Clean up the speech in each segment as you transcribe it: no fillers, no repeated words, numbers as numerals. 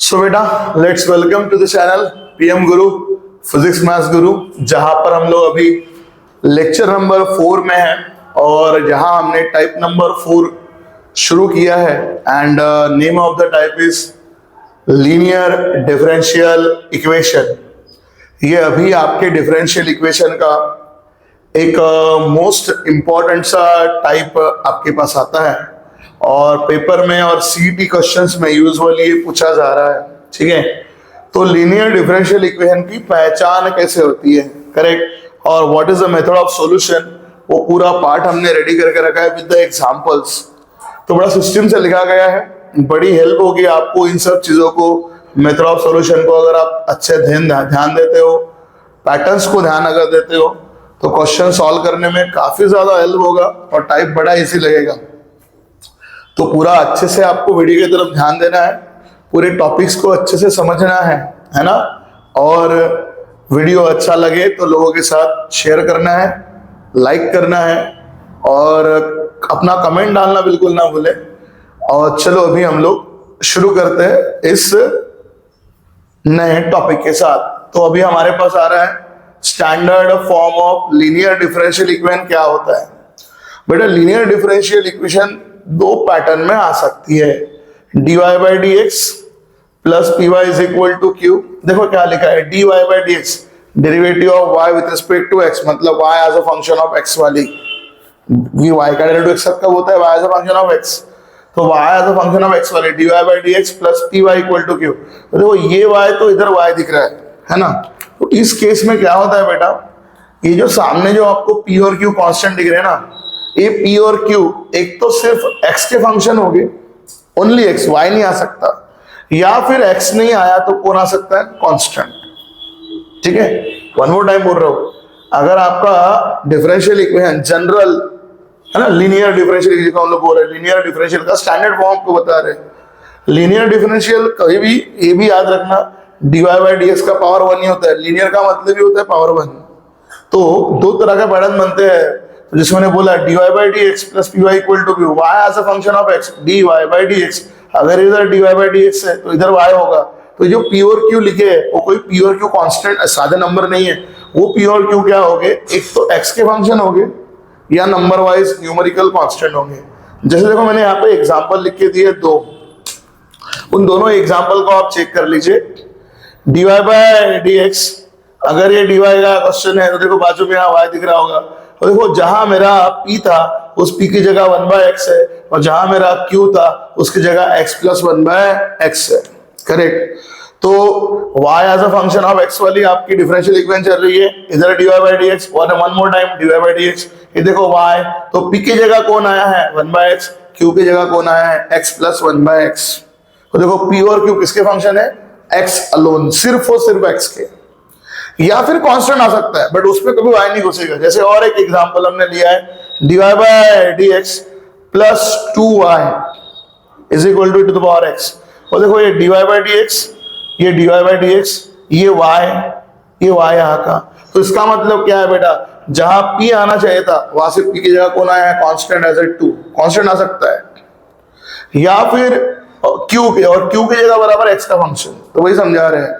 सो बेटा let's welcome to the channel PM Guru physics maths Guru, जहां पर हम लोग अभी लेक्चर नंबर 4 में हैं और जहां हमने टाइप नंबर 4 शुरू किया है and name of the type is linear differential equation. ये अभी आपके डिफरेंशियल इक्वेशन का एक मोस्ट इम्पॉर्टेंट सा टाइप आपके पास आता है और पेपर में और सीईटी क्वेश्चंस में यूजुअली ये पूछा जा रहा है। ठीक है, तो लीनियर डिफरेंशियल इक्वेशन की पहचान कैसे होती है, करेक्ट, और what is the method of solution, वो पूरा पार्ट हमने रेडी करके रखा है विद द एग्जांपल्स। तो बड़ा सिस्टम से लिखा गया है, बड़ी हेल्प होगी आपको इन सब चीजों को, मेथड ऑफ सॉल्यूशन को अगर आप अच्छे ध्यान देते हो, पैटर्न्स को ध्यान अगर देते हो तो क्वेश्चन सॉल्व करने में काफी ज्यादा हेल्प होगा और टाइप बड़ा इजी लगेगा। तो पूरा अच्छे से आपको वीडियो की तरफ ध्यान देना है, पूरे टॉपिक्स को अच्छे से समझना है ना, और वीडियो अच्छा लगे तो लोगों के साथ शेयर करना है, लाइक करना है और अपना कमेंट डालना बिल्कुल ना भूले। और चलो अभी हम लोग शुरू करते हैं इस नए टॉपिक के साथ। तो अभी हमारे पास आ रहा है standard form of linear differential equation क्या होता है। बेटा लीनियर डिफरेंशियल इक्वेशन दो पैटर्न में आ सकती है, dy by d x plus p y is equal to q. देखो क्या लिखा है, dy by d x derivative of y with respect to x, मतलब y as a function of x वाली, y का डेरिवेटिव x कब होता है, y as a function of x, तो y as a function of x वाली dy by d x plus p y equal to q. देखो ये y तो इधर y दिख रहा है ना, तो इस केस में क्या होता है बेटा, ये जो सामने जो आपको p और q कांस्टेंट दिख रहे हैं ना, ये p और q एक तो सिर्फ x के फंक्शन हो गए, ओनली x, y नहीं आ सकता, या फिर x नहीं आया तो कौन आ सकता है, कांस्टेंट। ठीक है, वन मोर टाइम बोल रहा हूं, अगर आपका डिफरेंशियल इक्वेशन जनरल है ना, लीनियर डिफरेंशियल इक्वेशन हम लोग बोल रहे हैं, लीनियर डिफरेंशियल का स्टैंडर्ड फॉर्म को बता रहे हैं। लीनियर डिफरेंशियल कभी भी ये भी याद रखना, dy बाई डी एक्स का पावर 1 ही होता है, लीनियर का मतलब ही होता है पावर 1। तो दो तरह के पैटर्न बनते हैं, तो जिसमें मैंने बोला dy by d x plus p y equal to q, y as a function of x, dy by d x, अगर इधर dy बाई डी एक्स है तो इधर y होगा। तो जो p और q लिखे है वो कोई p और q कांस्टेंट सादे नंबर नहीं है, वो p और q क्या होंगे, एक तो x के फंक्शन होंगे या नंबर वाइज न्यूमेरिकल कांस्टेंट होंगे। जैसे देखो मैंने यहाँ पे एग्जांपल लिख के दिए दो, उन दोनों एग्जांपल को आप चेक कर लीजिए। dy बाई डी एक्स, अगर ये dy का क्वेश्चन है तो देखो बाजू में यहाँ y दिख रहा होगा, और देखो जहां मेरा p था उस p की जगह 1 बाय x है, और जहां मेरा q था उसकी जगह x प्लस 1 बाय x है, करेक्ट। तो y as a function of x वाली आपकी डिफरेंशियल इक्वेशन चल रही है, इधर dy by d x, one more time dy by d x, ये देखो y, तो p की जगह कौन आया है 1 बाय x, q की जगह कौन आया है x प्लस 1 बाय x। तो देखो p और q किसके फंक्शन है, x अलोन, सिर्फ और सिर्फ x के, या फिर कांस्टेंट आ सकता है बट उसमें कभी y नहीं घुसेगा। जैसे और एक एग्जांपल हमने लिया है dy by d x plus 2y is equal to the power x, और देखो ये dy बाई डी एक्स, ये dy बाई डी एक्स, ये y यहाँ का, तो इसका मतलब क्या है बेटा, जहां p आना चाहिए था वहां से p की जगह कौन आया है, कांस्टेंट एज 2, कांस्टेंट आ सकता है, या फिर q के, और q की जगह बराबर x का फंक्शन। तो वही समझा रहे हैं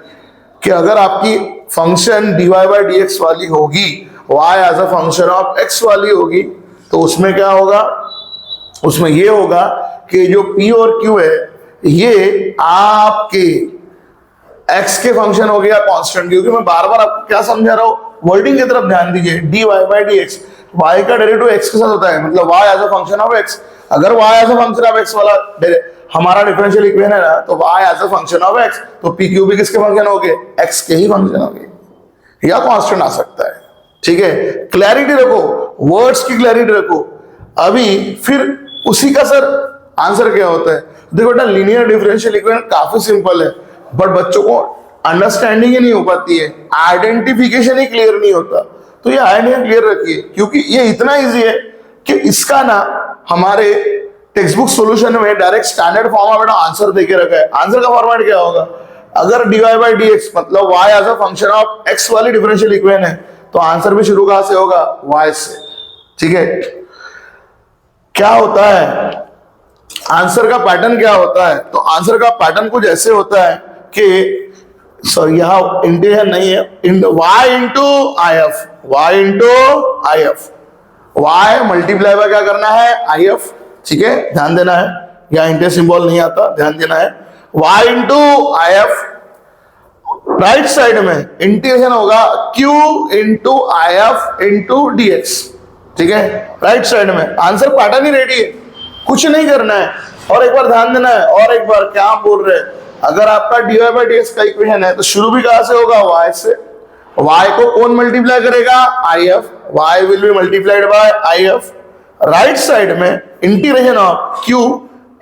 कि अगर आपकी function dy by d x वाली होगी, y as a function of x वाली होगी, तो उसमें क्या होगा, उसमें ये होगा कि जो p और q है ये आपके x के फंक्शन हो गया कांस्टेंट, क्योंकि मैं बार बार आपको क्या समझा रहा हूं, वर्डिंग की तरफ ध्यान दीजिए। dy by d x, y का डेरिवेटिव x के साथ होता है, मतलब y as a function of x, अगर y as a function of x वाला हमारा डिफरेंशियल इक्वेशन है ना, तो y as a function of x, तो p q भी किसके फंक्शन हो गए, x के ही फंक्शन हो गए, या कांस्टेंट आ सकता है। ठीक है, क्लैरिटी रखो, वर्ड्स की क्लैरिटी रखो। अभी फिर उसी का सर आंसर क्या होता है, देखो बेटा लीनियर डिफरेंशियल इक्वेशन काफी सिंपल है, बट बच्चों को अंडरस्टैंडिंग ही नहीं हो पाती है, आइडेंटिफिकेशन ही क्लियर नहीं होता। तो ये आइडिया क्लियर रखिए, क्योंकि ये इतना इजी है कि इसका ना हमारे टेक्स्ट बुक सॉल्यूशन में डायरेक्ट स्टैंडर्ड फॉर्म में बेटा आंसर देके रखा है। आंसर का फॉर्मेट क्या होगा, अगर dy बाई डी एक्स मतलब y as a function of x वाली डिफरेंशियल इक्वेशन है, तो आंसर भी शुरू कहां से होगा, y से। ठीक है, क्या होता है आंसर का पैटर्न, क्या होता है, तो आंसर का पैटर्न कुछ ऐसे होता है कि सॉरी यहाँ इंटीग्रेशन नहीं है, y into I F, y into I F, y multiply by क्या करना है आई एफ, ठीक है ध्यान देना है, यहाँ इंटर सिंबल नहीं आता ध्यान देना है, y into I F, right side में इंटीग्रेशन होगा q into I F into d x, ठीक है राइट साइड में आंसर पैटर्न ही रेडी है, कुछ नहीं करना है। और एक बार ध्यान देना है, और एक बार क्या बोल रहे हैं, अगर आपका dy बाई डी एक्स का इक्वेशन है तो शुरू भी कहां से होगा y से, y को कौन मल्टीप्लाई करेगा I F, y will be multiplied by I F, right side में integration of q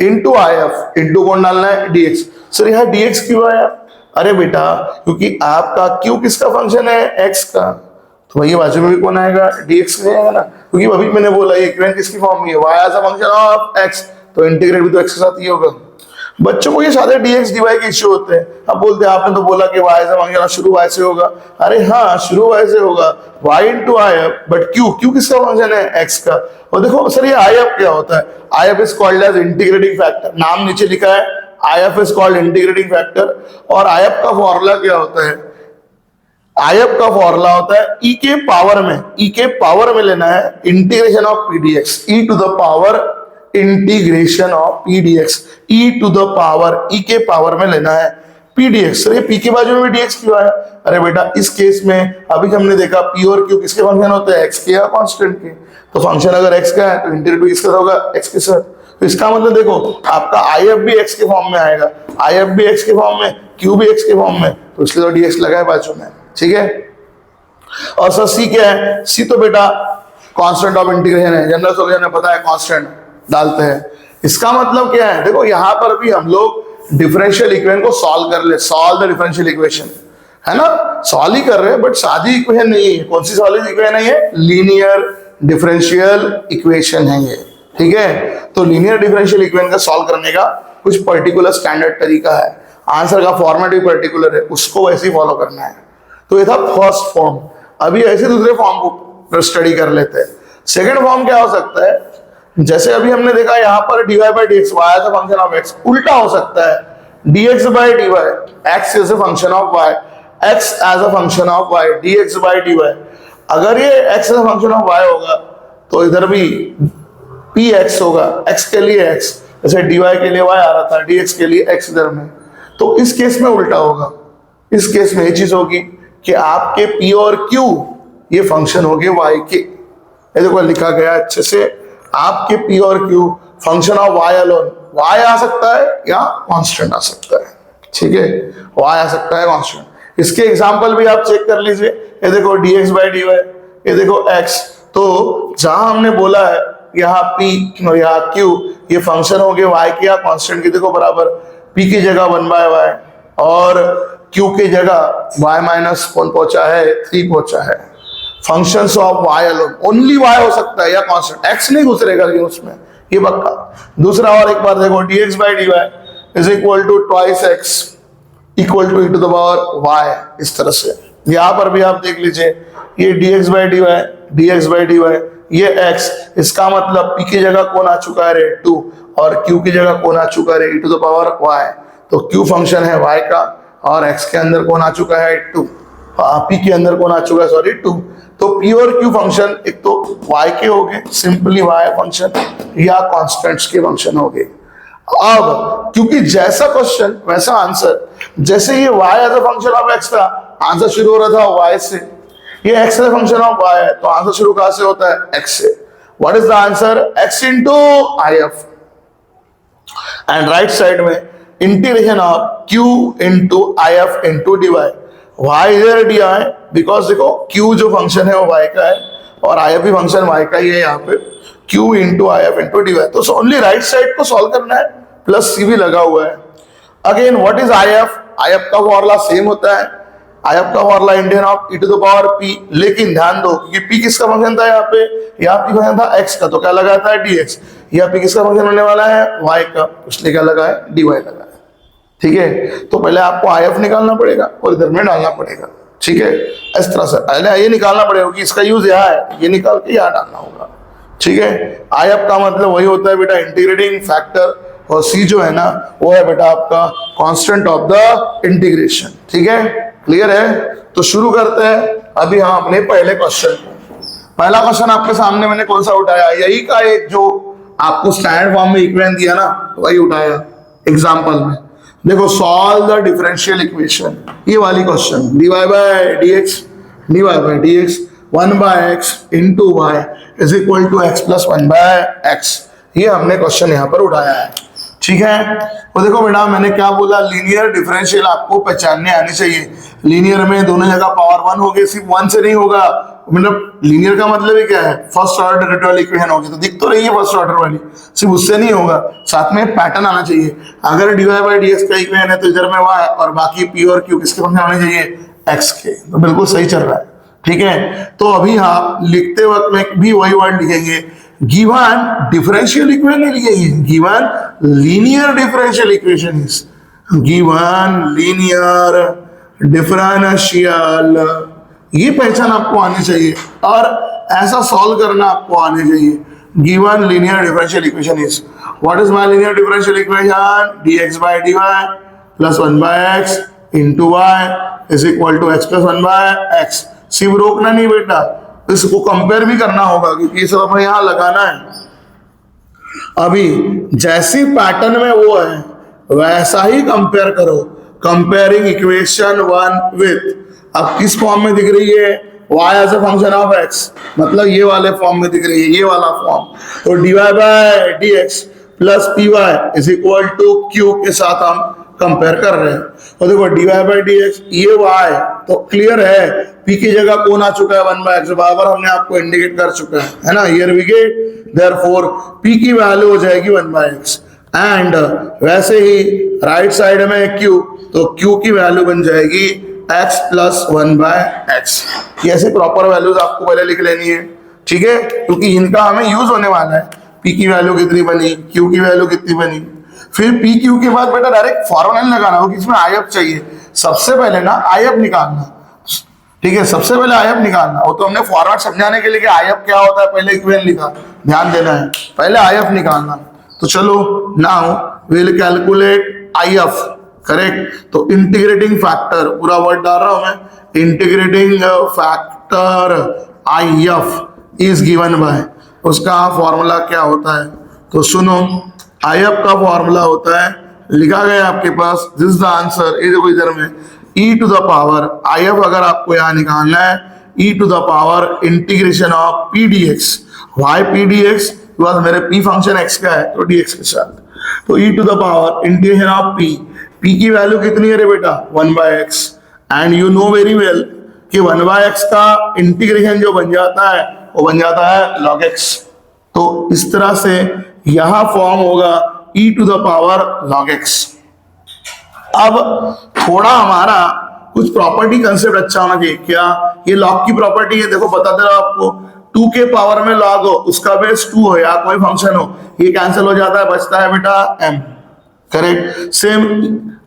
into I F into कौन डालना है dx। सर यहाँ dx क्यों आया, अरे बेटा क्योंकि आपका q किसका फंक्शन है x का, तो वही बाजू में भी कौन आएगा dx नहीं आएगा ना, क्योंकि अभी मैंने बोला ये इक्वेशन किसकी फॉर्म में है y as a function of x, तो इंटीग्रेट भी तो x के साथ ही होगा। बच्चों को ये सारे dx dy के इश्यू होते हैं, अब बोलते हैं आपने तो बोला कि y एज अ फंक्शन शुरू y से होगा, अरे हाँ शुरू y से होगा, y into I F, but q किसका फंक्शन है x का, और देखो सर ये आई एफ क्या होता है, I F is called as integrating factor, नाम नीचे लिखा है I F is called integrating factor, और आई एफ का फॉर्मूला क्या होता है, आई एफ का फॉर्मूला होता है e के पावर में लेना है integration of pdx, e to the power integration of pdx, e to the power e के पावर में लेना है pdx। सर ये p के बाजू में dx क्यों आया, अरे बेटा इस केस में अभी हमने देखा p और q किसके फंक्शन होते हैं x के या कांस्टेंट के, तो फंक्शन अगर x का है तो इंटीग्रेट भी किसका होगा x के साथ, तो इसका मतलब देखो आपका आई एफ भी x के फॉर्म में आएगा, आई एफ भी x के फॉर्म में, q भी x के फॉर्म में, तो इसलिए तो dx लगा है बाजू में, ठीक है। और सर c क्या है, c तो बेटा कांस्टेंट ऑफ इंटीग्रेशन है, जनरल सॉल्यूशन में पता है कांस्टेंट डालते हैं, इसका मतलब क्या है, देखो यहां पर भी हम लोग डिफरेंशियल इक्वेशन को सॉल्व कर ले, सॉल्व द डिफरेंशियल इक्वेशन है ना, सॉल्व ही कर रहे हैं बट सादी इक्वेशन नहीं है, कौन सी सॉल्व इक्वेशन है ये, लीनियर डिफरेंशियल इक्वेशन है ये, ठीक है। तो लीनियर डिफरेंशियल इक्वेशन का सॉल्व करने का कुछ पर्टिकुलर स्टैंडर्ड तरीका है, आंसर का फॉर्मेट भी पर्टिकुलर है, उसको वैसे ही फॉलो करना है। तो ये था फर्स्ट फॉर्म, अभी ऐसे दूसरे फॉर्म को स्टडी कर लेते हैं। सेकंड फॉर्म क्या हो सकता है, जैसे अभी हमने देखा यहाँ पर dy by d x y as a function of x, उल्टा हो सकता है dx by d y x as a function of y, x as a function of y, dx by d y. अगर ये x as a function of y होगा तो इधर भी px होगा, x के लिए x, जैसे dy के लिए y आ रहा था, dx के लिए x इधर में, तो इस केस में उल्टा होगा, इस केस में ये चीज होगी कि आपके p और q ये फंक्शन हो गए y के, ये देखो लिखा गया अच्छे से, आपके p और q function of y alone, y आ सकता है या कांस्टेंट आ सकता है, ठीक है y आ सकता है कांस्टेंट। इसके एग्जांपल भी आप चेक कर लीजिए, ये देखो dx बाई डी वाई, ये देखो x, तो जहां हमने बोला है यहाँ p और यहाँ q ये फंक्शन हो गए y के या कांस्टेंट के, देखो बराबर p की जगह 1 बाय y और q की जगह y माइनस कौन पहुंचा है 3 पहुंचा है, functions of y alone, only y हो सकता है या कांस्टेंट, x नहीं घुसरेगा उसमें, ये पक्का। दूसरा और एक बार देखो dx by d y is equal to twice x equal to e to the power y, इस तरह से यहाँ पर भी आप देख लीजिए ये dx बाई डी वाई ये x, इसका मतलब p की जगह कौन आ चुका है 2 और q की जगह कौन आ चुका है e to the power y, तो q फंक्शन है y का और x के अंदर कौन आ चुका है 2, p के अंदर कौन आ चुका है सॉरी 2, तो p और q फंक्शन एक तो y के हो गए सिंपली y फंक्शन या कांस्टेंट्स के फंक्शन हो गए। अब क्योंकि जैसा क्वेश्चन वैसा आंसर, जैसे ये y as a function of x था, आंसर शुरू हो रहा था y से, ये x as a function of y है तो आंसर शुरू कहां से होता है x से। What is the answer, x into I F, and right side में integration of q into I F into d y, y इधर दिया है बिकॉज देखो q जो फंक्शन है वो y का है और आई एफ भी फंक्शन y का ही है, यहाँ पे q into I F into d y, तो ओनली राइट साइड को सॉल्व करना है, प्लस c भी लगा हुआ है। Again what is I F, I F का फॉर्मूला सेम होता है, आई एफ का formula Indian of e to the power p, लेकिन ध्यान दो कि p किसका फंक्शन था यहाँ पे, यहाँ p फंक्शन था x का, तो क्या लगा था dx, यहाँ p किसका फंक्शन होने वाला है y का, इसलिए क्या लगा है dy लगा है, ठीक है। तो पहले आपको आई एफ निकालना पड़ेगा और इधर में डालना पड़ेगा, ठीक है, इस तरह से पहले ये निकालना पड़ेगा कि इसका यूज यहाँ है, ये निकाल के यहाँ डालना होगा, ठीक है। आई एफ का मतलब वही होता है बेटा इंटीग्रेटिंग फैक्टर, और सी जो है ना वो है बेटा आपका कांस्टेंट ऑफ द इंटीग्रेशन। ठीक है, क्लियर है? तो शुरू करते हैं अभी हम अपने पहले क्वेश्चन को। पहला क्वेश्चन आपके सामने मैंने कौन सा उठाया, यही का एक जो आपको स्टैंडर्ड फॉर्म में इक्वेशन दिया ना वही उठाया एग्जांपल में। देखो, सॉल्व द डिफरेंशियल इक्वेशन, ये वाली question, dy by dx 1 by x into y is equal to x plus 1 by x, ये हमने क्वेश्चन यहाँ पर उठाया है। ठीक है, तो देखो बेटा मैंने क्या बोला, लीनियर डिफरेंशियल आपको पहचानने आनी चाहिए। लीनियर में दोनों जगह पावर 1 होगी, सिर्फ 1 से नहीं होगा, मतलब लीनियर का मतलब ही क्या है, फर्स्ट ऑर्डर डिफरेंशियल इक्वेशन होगी, तो दिख तो रही है फर्स्ट ऑर्डर वाली, सिर्फ उससे नहीं होगा, साथ में पैटर्न आना चाहिए। अगर dy बाई dx का इक्वेशन है तो इधर में y और बाकी p और q किसके फंक्शन होने चाहिए, x के, तो बिल्कुल सही चल रहा है। ठीक है, तो अभी आप लिखते वक्त में भी वही वर्ड लिखेंगे, गिवन डिफरेंशियल इक्वेशन नहीं लिखेंगे, given linear differential equation is, given linear differential, ये पहचान आपको आनी चाहिए और ऐसा सॉल्व करना आपको आने चाहिए। Given linear differential equation is, what is my linear differential equation, dx by dy plus 1 by x into y is equal to x plus 1 by x। सिर्फ रोकना नहीं बेटा, इसको कंपेयर भी करना होगा क्योंकि ये सब हमें यहाँ लगाना है। अभी जैसी पैटर्न में वो है वैसा ही कंपेयर करो, कंपेयरिंग इक्वेशन 1 विथ, अब किस फॉर्म में दिख रही है, y as a function of x, मतलब ये वाले फॉर्म में दिख रही है, ये वाला फॉर्म, तो dy by dx plus py is equal to q के साथ हम कंपेयर कर रहे हैं। और देखो dy बाय dx ये y, तो क्लियर है p की जगह कौन आ चुका है 1 बाय x, बराबर हमने आपको इंडिकेट कर चुका है ना, here we get therefore p की वैल्यू हो जाएगी 1 बाय x, एंड वैसे ही राइट साइड में q, तो q की वैल्यू बन जाएगी x प्लस 1 बाय x। ये ऐसे प्रॉपर वैल्यूज आपको पहले लिख लेनी है। ठीक है, क्योंकि इनका हमें यूज होने वाला है, p की वैल्यू कितनी बनी, q की वैल्यू कितनी बनी, फिर पी क्यू के बाद बेटा डायरेक्ट फॉर्मूला नहीं लगाना होगा, इसमें आयफ चाहिए, सबसे पहले ना आयफ निकालना। ठीक है, सबसे पहले आयफ निकालना, वो तो हमने फॉर्मेट समझाने के लिए कि आयफ क्या होता है पहले इक्वेशन लिखा, ध्यान देना है, पहले आयफ निकालना। तो चलो now will calculate if, correct, तो इंटीग्रेटिंग फैक्टर, पूरा वर्ड डाल रहा हूं मैं, integrating factor if is given bye, उसका फॉर्मूला क्या होता है, तो सुनो, आईएफ का फॉर्मूला होता है, लिखा गया आपके पास, दिस इज द आंसर, ये देखो इधर में e to the power, IF अगर आपको यहाँ निकालना है, e to the power integration of p dx, y p dx, मेरे p फंक्शन x का है तो dx के साथ, तो e to the power integration of p की वैल्यू कितनी है रे बेटा 1 by x, and you know very well कि 1 बाय x का इंटीग्रेशन जो बन जाता है वो बन जाता है log x, तो इस तरह से यहां फॉर्म होगा e to the power log x। अब थोड़ा हमारा कुछ प्रॉपर्टी कंसेप्ट अच्छा होना चाहिए, क्या ये log की प्रॉपर्टी है, देखो बता दे रहा हूं आपको, 2 के पावर में log हो, उसका बेस 2 हो या कोई फंक्शन हो, ये कैंसिल हो जाता है, बचता है बेटा m, करेक्ट। सेम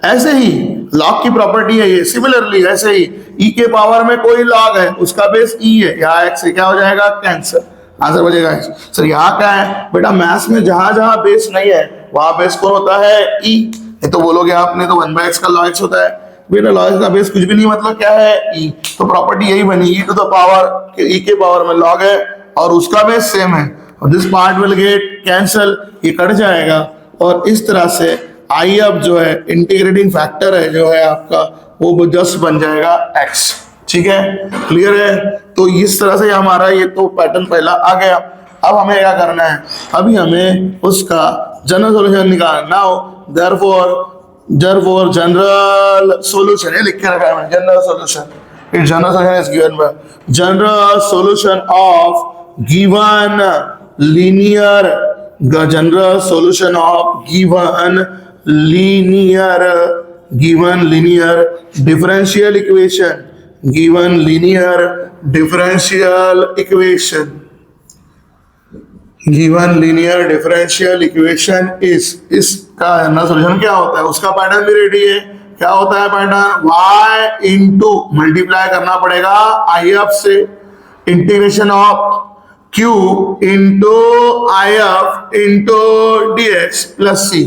ऐसे ही log की प्रॉपर्टी है ये, सिमिलरली ऐसे ही e के पावर में कोई log है, उसका बेस e है, यहाँ x से क्या हो जाएगा कैंसिल, आंसर बचेगा। सर यहाँ क्या है बेटा, मैथ्स में जहां जहां बेस नहीं है वहां बेस कौन होता है e, ये तो बोलोगे आपने तो 1 बाय x का log x होता है, बेटा log x का बेस कुछ भी नहीं, मतलब क्या है e, तो प्रॉपर्टी यही बनी, e to the power e के पावर में log है और उसका बेस सेम है, और this part will get cancel, ये कट जाएगा, और इस तरह से आई अब जो है इंटीग्रेटिंग फैक्टर है जो है आपका, वो जस्ट बन जाएगा x। ठीक है, क्लियर है, तो इस तरह से हमारा ये तो पैटर्न पहला आ गया। अब हमें क्या करना है, अभी हमें उसका जनरल सॉल्यूशन निकालना हो, therefore जनरल सॉल्यूशन, ये लिख के रखा है मैंने, general solution, it general solution is given bye general solution of given linear, general solution of given linear differential equation, given linear differential equation, given linear differential equation is, इसका general solution क्या होता है, उसका pattern भी ready है, क्या होता है पैटर्न, y इंटू मल्टीप्लाई करना पड़ेगा IF से, integration of q into IF into dx plus c,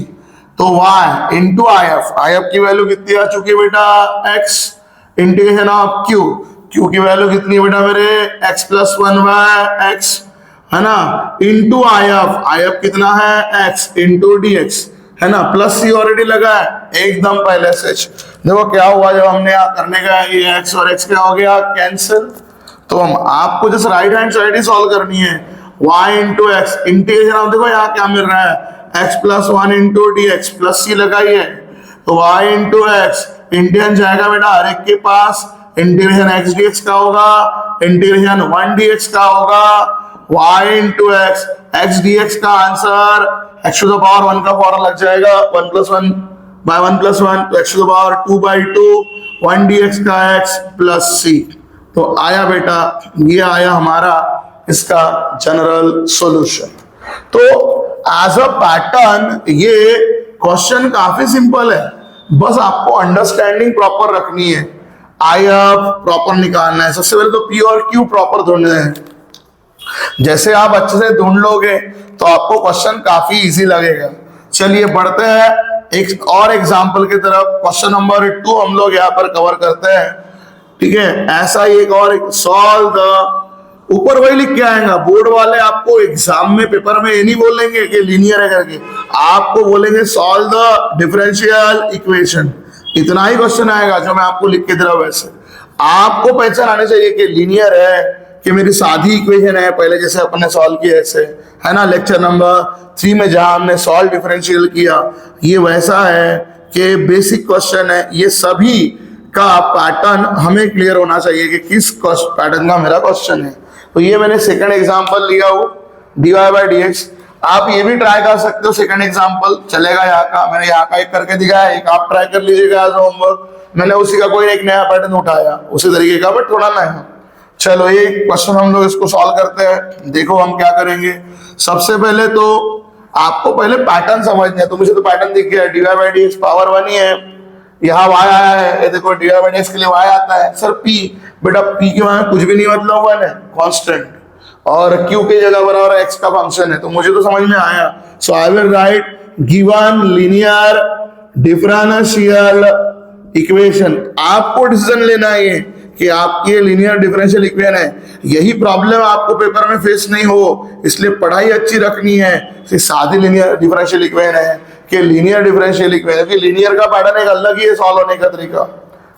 तो y into I F, I F की वैल्यू कितनी आ चुकी है बेटा x, integration of q, q की वैल्यू कितनी है बेटा मेरे x प्लस 1/x, है ना, इंटू आई एफ कितना है x इंटू dx, है ना, प्लस सी ऑलरेडी लगा है एकदम पहले से। देखो क्या हुआ जब हमने यहाँ करने का, ये x और x क्या हो गया कैंसिल। तो हम आपको जस्ट राइट हैंड साइड ही सॉल्व करनी है, y into x, integration of देखो यहाँ क्या मिल रहा है x plus 1 into d x, plus c लगाई है तो y इंटू एक्स, इंटीग्रेशन जाएगा बेटा हर एक के पास, इंटीग्रेशन x dx का होगा, इंटीग्रेशन 1 dx का होगा, y into x, x dx का answer x to the power 1 का फॉर्मूला लग जाएगा 1 प्लस 1 बाय 1 प्लस 1, तो x to the power 2/2, 1 dx का x प्लस c। तो आया बेटा, ये आया हमारा इसका जनरल सॉल्यूशन। तो एज अ पैटर्न ये क्वेश्चन काफी सिंपल है, बस आपको अंडरस्टैंडिंग प्रॉपर रखनी है, आई एफ प्रॉपर निकालना है। सबसे पहले तो पी और क्यू प्रॉपर ढूंढने हैं, जैसे आप अच्छे से ढूंढ लोगे तो आपको क्वेश्चन काफी इजी लगेगा। चलिए बढ़ते हैं एक और एग्जांपल की तरफ, क्वेश्चन नंबर 2 हम लोग यहाँ पर कवर करते हैं, ठीक है। ऐसा ही एक और सॉल्व द, ऊपर वही लिख के आएगा बोर्ड वाले, आपको एग्जाम में पेपर में ये नहीं बोलेंगे कि लीनियर है करके, आपको बोलेंगे सॉल्व द डिफरेंशियल इक्वेशन, इतना ही क्वेश्चन आएगा जो मैं आपको लिख के दे रहा हूं। वैसे आपको पहचान आनी चाहिए कि लीनियर है कि मेरी सादी इक्वेशन है, पहले जैसे अपन ने सॉल्व किया ऐसे, है ना, लेक्चर नंबर 3 में जहां हमने सॉल्व डिफरेंशियल किया, ये वैसा है कि बेसिक क्वेश्चन है। ये सभी का पैटर्न हमें क्लियर होना चाहिए कि किस पैटर्न का मेरा क्वेश्चन है। तो ये मैंने सेकंड एग्जांपल लिया हो dy बाई dx, आप ये भी ट्राई कर सकते हो, सेकंड एग्जांपल चलेगा यहाँ का, मैंने यहाँ का एक करके दिखाया, एक आप ट्राई कर लीजिएगा एज होमवर्क, मैंने उसी का कोई एक नया पैटर्न उठाया उसी तरीके का, बट थोड़ा नया। चलो ये क्वेश्चन हम लोग इसको सॉल्व करते हैं। देखो हम क्या करेंगे, सबसे पहले तो आपको पहले पैटर्न समझना है। तो मुझे तो पैटर्न दिख गया, dy बाई dx पावर 1 ही है, यहाँ y आया है, ये देखो dy बाई dx के लिए y आता है सर p, बेटा p के वहां कुछ भी नहीं मतलब 1 है कांस्टेंट, और q की जगह बराबर x का फंक्शन है, तो मुझे तो समझ में आया। So I will write given linear differential equation. आपको डिसीजन लेना है कि आपकी लीनियर डिफरेंशियल इक्वेशन है, यही प्रॉब्लम आपको पेपर में फेस नहीं हो, इसलिए पढ़ाई अच्छी रखनी है कि सादी लीनियर डिफरेंशियल इक्वेशन है कि लीनियर डिफरेंशियल इक्वेशन, कि लीनियर का पैटर्न एक अलग ही है सॉल्व होने का तरीका।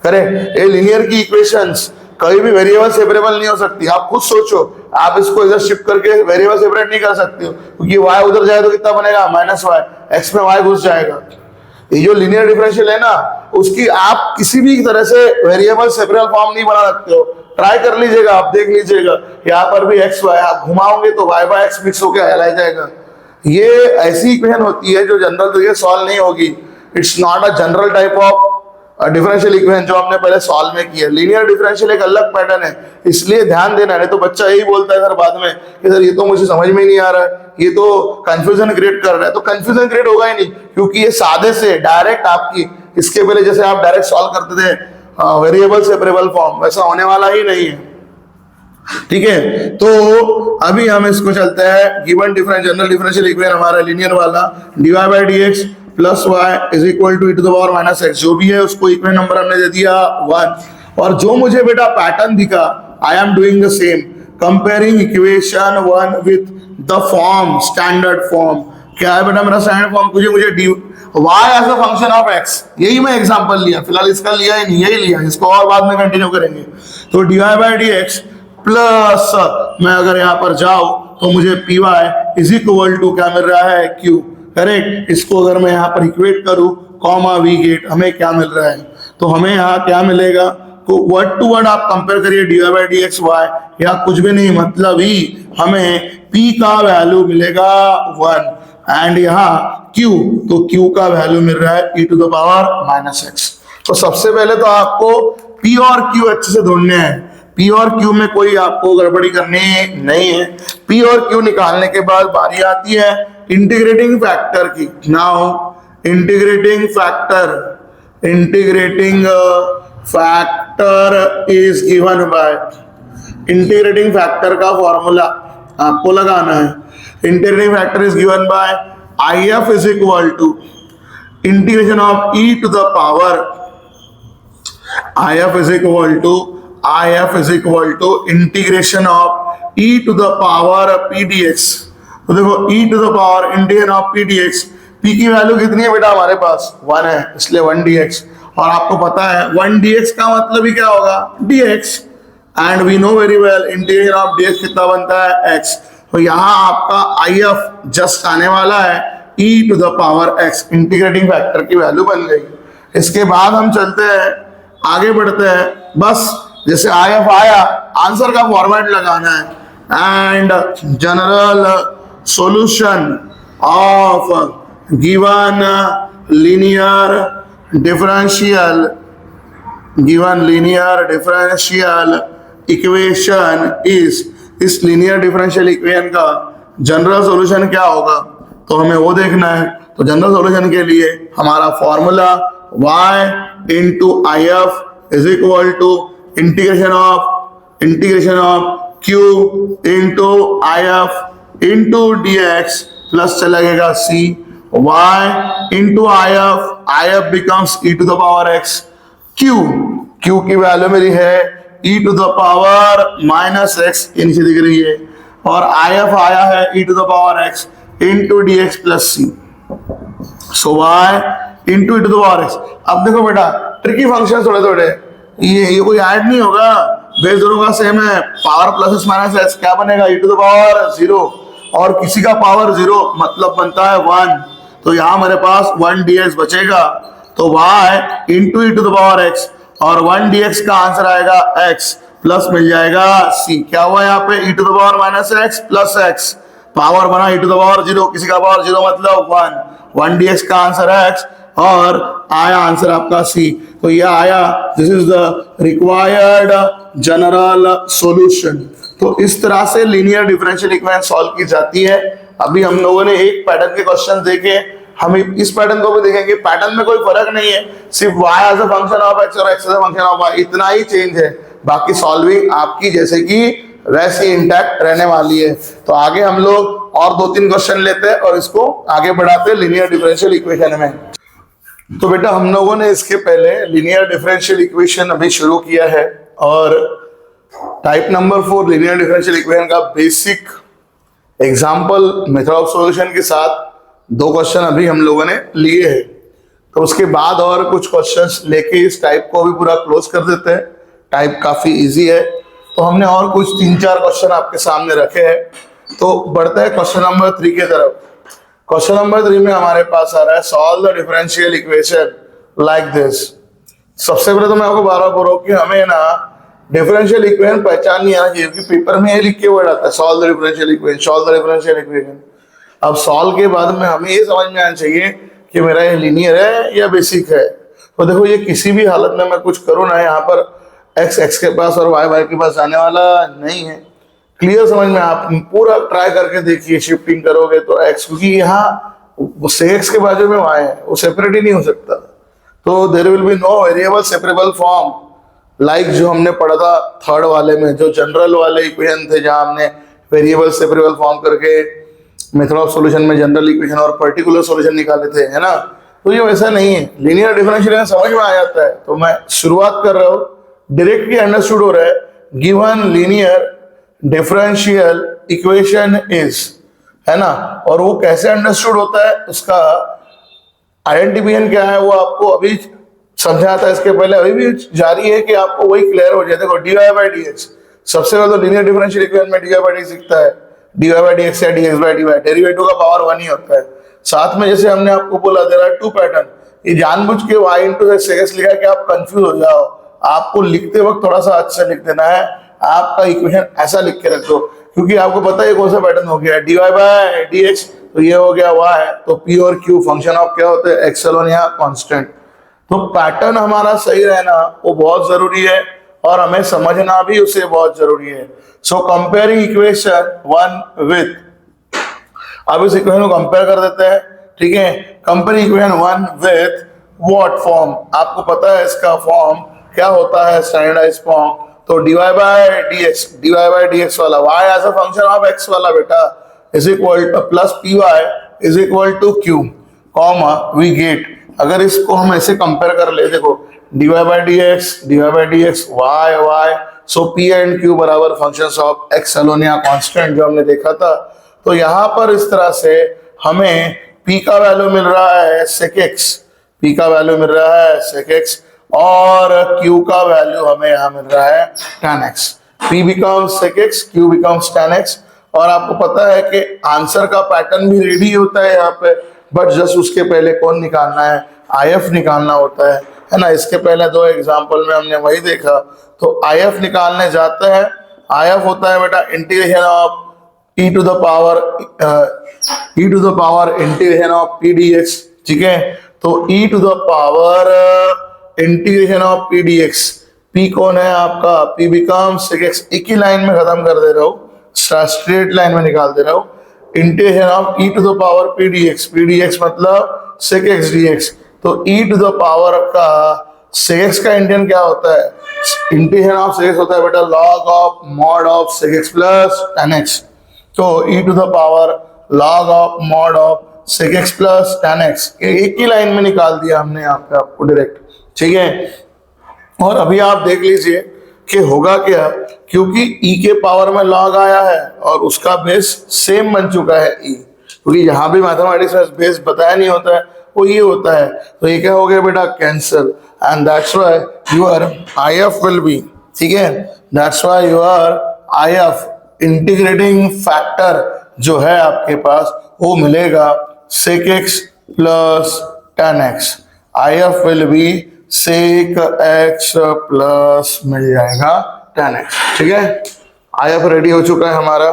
करें ये लीनियर की इक्वेशंस कहीं भी वेरिएबल सेपरेबल नहीं हो सकती। आप खुद सोचो, आप इसको इधर शिफ्ट करके वेरिएबल सेपरेट नहीं कर सकते हो, क्योंकि y उधर जाए तो कितना बनेगा -y, x में y घुस जाएगा। ये जो लीनियर डिफरेंशियल है ना, उसकी आप किसी भी तरह से वेरिएबल सेपरेबल फॉर्म नहीं बना सकते हो। ट्राई कर लीजिएगा, आप देख लीजिएगा, यहाँ पर भी x y आप घुमाओगे तो y बाय x मिक्स होकर आ जाएगा। ये ऐसी इक्वेशन होती है जो जनरल तरीके सॉल्व नहीं होगी। It's not a general type of differential equation जो हमने पहले सॉल्व में किया। लीनियर डिफरेंशियल एक अलग पैटर्न है, इसलिए ध्यान देना, नहीं तो बच्चा यही बोलता है सर बाद में कि सर ये तो मुझे समझ में नहीं आ रहा है, ये तो कंफ्यूजन क्रिएट कर रहा है। तो कंफ्यूजन क्रिएट होगा ही नहीं, क्योंकि ये सादे से डायरेक्ट आपकी, इसके पहले जैसे आप डायरेक्ट सॉल्व करते थे वेरिएबल सेपरेबल फॉर्म, वैसा होने वाला ही नहीं है। ठीक है, तो अभी हम इसको चलते हैं, गिवन जनरल डिफरेंशियल इक्वेशन हमारा लीनियर वाला dy by dx plus y is equal to e to the power minus x, जो भी है उसको इक्वेशन नंबर हमने दे दिया 1। और जो मुझे बेटा पैटर्न दिखा, I am doing the same, comparing equation 1 with the form, standard form. क्या है बेटा मेरा स्टैंडर्ड फॉर्म, मुझे y as a function of x, यही मैं एग्जांपल लिया, फिलहाल इसका लिया ही नहीं, यही लिया, इसको और बाद में कंटिन्यू करेंगे। तो dy बाई dx प्लस मैं अगर यहाँ पर जाऊं तो मुझे py इज इक्वल टू क्या मिल रहा है q, करेक्ट। इसको अगर मैं यहाँ पर इक्वेट करूं कॉमा वी गेट, हमें क्या मिल रहा है, तो हमें यहाँ क्या मिलेगा, तो वर्ड टू वर्ड आप कंपेयर करिए dy बाई dx y, या कुछ भी नहीं, मतलब ही हमें p का वैल्यू मिलेगा 1 एंड यहाँ q, तो q का वैल्यू मिल रहा है e to the power minus x। तो सबसे पहले तो आपको p और q अच्छे से ढूंढने हैं, P और Q में कोई आपको गड़बड़ी करनी नहीं है। P और Q निकालने के बाद बारी आती है इंटीग्रेटिंग फैक्टर की। Now integrating factor is given by, integrating factor का फॉर्मूला आपको लगाना है। Integrating factor is given by IF is equal to integration of e to the power IF is equal to integration of e to the power pdx। तो देखो e to the power integration of pdx, p की value कितनी है बेटा हमारे पास 1 है, इसलिए 1 dx। और आपको पता है 1 dx का मतलब ही क्या होगा dx, and we know very well integration of dx कितना बनता है x। तो यहाँ आपका IF जस्ट आने वाला है e to the power x, integrating factor की वैल्यू बन गई। इसके बाद हम चलते हैं, आगे बढ़ते हैं। बस जैसे IF आया, आंसर का फॉर्मेट लगाना है, and general solution of given linear differential equation is, इस लीनियर डिफरेंशियल इक्वेशन का जनरल सॉल्यूशन क्या होगा, तो हमें वो देखना है। तो जनरल सॉल्यूशन के लिए हमारा formula y into IF is equal to integration of q into IF into dx plus चलेगा c, y into IF becomes e to the power x, q की वैल्यू मेरी है e to the power minus x, ये नीचे दिख रही है, और IF आया है e to the power x into dx plus c, so y into e to the power x। अब देखो बेटा ट्रिकी फंक्शन थोड़े ये कोई ऐड नहीं होगा, बेस दोनों का सेम है, पावर प्लस माइनस एक्स क्या बनेगा e टू द पावर 0, और किसी का पावर 0 मतलब बनता है 1, तो यहाँ मेरे पास 1 dx बचेगा, तो y into e to the power x, और 1 dx का आंसर आएगा x प्लस मिल जाएगा c। क्या हुआ यहाँ पे e to the power minus x plus x, power बना e टू द पावर 0, किसी का पावर 0 मतलब 1 dx का आंसर है x, और आया आंसर आपका सी। तो ये आया, this is the required general solution. तो इस तरह से लीनियर डिफरेंशियल इक्वेशन सॉल्व की जाती है। अभी हम लोगों ने एक पैटर्न के क्वेश्चन देखे, हम इस पैटर्न को भी देखेंगे। पैटर्न में कोई फर्क नहीं है, सिर्फ y as a function of x और x as a function of y, इतना ही चेंज है, बाकी सॉल्विंग आपकी जैसे कि वैसी इंटैक्ट रहने वाली है। तो आगे हम लोग और 2-3 क्वेश्चन लेते हैं और इसको आगे बढ़ाते हैं लीनियर डिफरेंशियल इक्वेशन में। तो बेटा हम लोगों ने इसके पहले लीनियर डिफरेंशियल इक्वेशन अभी शुरू किया है, और type number 4 linear differential equation का basic example method of solution के साथ 2 क्वेश्चन अभी हम लोगों ने लिए हैं। तो उसके बाद और कुछ क्वेश्चंस लेके इस टाइप को भी पूरा क्लोज कर देते हैं। टाइप काफी इजी है, तो हमने और कुछ 3-4 क्वेश्चन आपके सामने रखे हैं। तो बढ़ते हैं क्वेश्चन नंबर 3 की तरफ। क्वेश्चन नंबर 3 में हमारे पास आ रहा है solve the differential equation like this. सबसे पहले तो मैं आपको बार-बार बोल रहा हूं कि हमें ना डिफरेंशियल इक्वेशन पहचान नहीं आना चाहिए, क्योंकि पेपर में ये लिख के वर्ड आता है सॉल्व द डिफरेंशियल इक्वेशन, अब सॉल्व के बाद में हमें ये समझ में आना चाहिए कि मेरा ये लीनियर है या बेसिक है। तो देखो ये किसी भी हालत में मैं कुछ करूँ ना, यहाँ पर x के पास और y के पास जाने वाला नहीं है। क्लियर समझ में, आप पूरा ट्राई करके देखिए, शिफ्टिंग करोगे तो x, क्योंकि यहाँ x के बाजू में y है, वो सेपरेट ही नहीं हो सकता। तो there will be no variable separable form, like जो हमने पढ़ा था थर्ड वाले में, जो जनरल वाले इक्वेशन थे जहां हमने वेरिएबल सेपरेबल फॉर्म करके मेथड ऑफ सॉल्यूशन में जनरल इक्वेशन और पर्टिकुलर सॉल्यूशन निकाले थे, है ना। तो ये वैसा नहीं है, लीनियर डिफरेंशियल समझ में आ जाता है। तो मैं शुरुआत कर रहा हूँ, डायरेक्टली अंडरस्टूड हो रहा है, given linear differential equation is, है ना। और वो कैसे अंडरस्टूड होता है, उसका आइडेंटिफिकेशन क्या है वो आपको अभी समझाता है। इसके पहले अभी भी जारी है कि आपको वही क्लियर हो जाए। देखो dy बाई dx, सबसे पहले तो लीनियर डिफरेंशियल इक्वेशन में dy बाई dx दिखता है, dy बाई dx या dx बाई dy, डेरिवेटिव का पावर 1 ही होता है। साथ में जैसे हमने आपको बोला दे रहा है 2 पैटर्न, ये जानबूझ के y इंटू x लिखा कि आप कंफ्यूज हो जाओ। आपको लिखते वक्त थोड़ा सा अच्छा लिख देना है, आपका इक्वेशन ऐसा लिख के रख दो, क्योंकि आपको पता है कौन सा पैटर्न हो गया, dy बाई dx, तो ये हो गया y, तो p और q फंक्शन ऑफ क्या होते हैं, x1 यहाँ कांस्टेंट। तो पैटर्न हमारा सही रहना वो बहुत जरूरी है, और हमें समझना भी उसे बहुत जरूरी है। सो कंपेयरिंग इक्वेशन 1 विथ, अब इस इक्वेशन को कंपेयर कर देते हैं, ठीक है। Comparing equation 1 with what form, आपको पता है इसका फॉर्म क्या होता है, स्टैंडर्डाइज फॉर्म। तो dy बाई dx वाला y as a function of x वाला बेटा is equal to plus py is equal to q, comma we get अगर इसको हम ऐसे कंपेयर कर ले, देखो dy by dx y, so p and q बराबर फंक्शंस ऑफ x अलोन या कांस्टेंट जो हमने देखा था। तो यहाँ पर इस तरह से हमें p का वैल्यू मिल रहा है sec x, p का वैल्यू मिल रहा है sec x और q का वैल्यू हमें यहाँ मिल रहा है tan x। p becomes sec x, q becomes tan x। और आपको पता है कि आंसर का पैटर्न भी रेडी होता है यहाँ पे, बट जस्ट उसके पहले कौन निकालना है, IF निकालना होता है ना। इसके पहले दो एग्जांपल में हमने वही देखा। तो IF निकालने जाते हैं, IF होता है बेटा integration of e to the power integration of p dx, ठीक है। तो e to the power integration of p dx, p कौन है आपका, p becomes sec x, एक ही लाइन में खत्म कर दे रहा हूँ, स्ट्रेट लाइन में निकाल दे रहा हूँ। Integration of e to the power p dx मतलब sec x dx। तो e टू द पावर का sec x का इंटीग्रेशन क्या होता है, इंटीग्रेशन ऑफ sec x होता है बेटा log of mod of sec x plus tan x। तो e to the power log of mod of sec x plus tan x, एक ही लाइन में निकाल दिया हमने यहाँ पे आपको डायरेक्ट, ठीक है। और अभी आप देख लीजिए कि होगा क्या, क्योंकि e के पावर में log आया है और उसका बेस सेम बन चुका है e, क्योंकि यहाँ भी मैथमेटिक्स में बेस बताया नहीं होता है, वो ये होता है। तो ये क्या हो गया बेटा, cancel, and that's why your IF will be, ठीक है, that's why your IF integrating factor जो है आपके पास वो मिलेगा sec x plus tan x। IF will be sec x plus मिल जाएगा tan x, ठीक है। IF रेडी हो चुका है हमारा।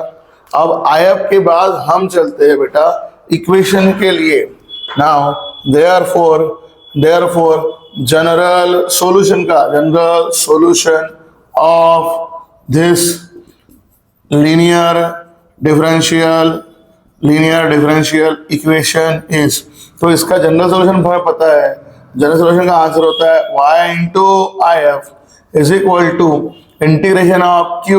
अब IF के बाद हम चलते हैं बेटा इक्वेशन के लिए। Now therefore general solution of this linear differential equation is, तो इसका जनरल सॉल्यूशन हमें पता है, जनरल सॉल्यूशन का आंसर होता है y into IF is equal to integration of q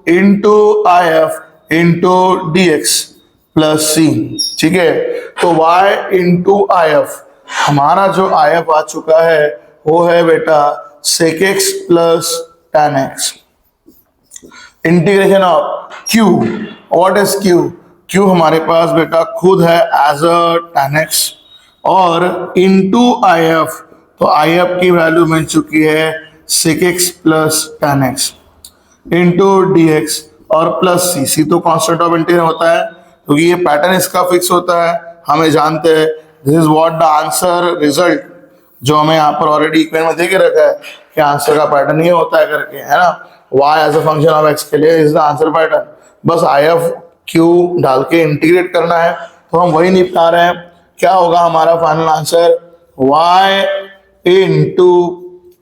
into IF into dx plus c, ठीक है। तो y इंटू IF, हमारा जो IF आ चुका है वो है बेटा sec x plus tan x। Integration of q, what is q हमारे पास बेटा खुद है एज अ tan x और इनटू IF, तो IF की वैल्यू मिल चुकी है sec x plus tan x into dx और प्लस c तो कांस्टेंट ऑफ इंटीग्रेशन होता है, क्योंकि ये पैटर्न इसका फिक्स होता है, हमें जानते हैं। This is what the answer result, जो हमें यहाँ पर ऑलरेडी इक्वेशन में दे के रखा है कि आंसर का पैटर्न ये होता है करके, है ना। y as a function of x के लिए इज द आंसर पैटर्न, बस IF q डाल के इंटीग्रेट करना है, तो हम वही निपटा रहे हैं। क्या होगा हमारा final answer, y into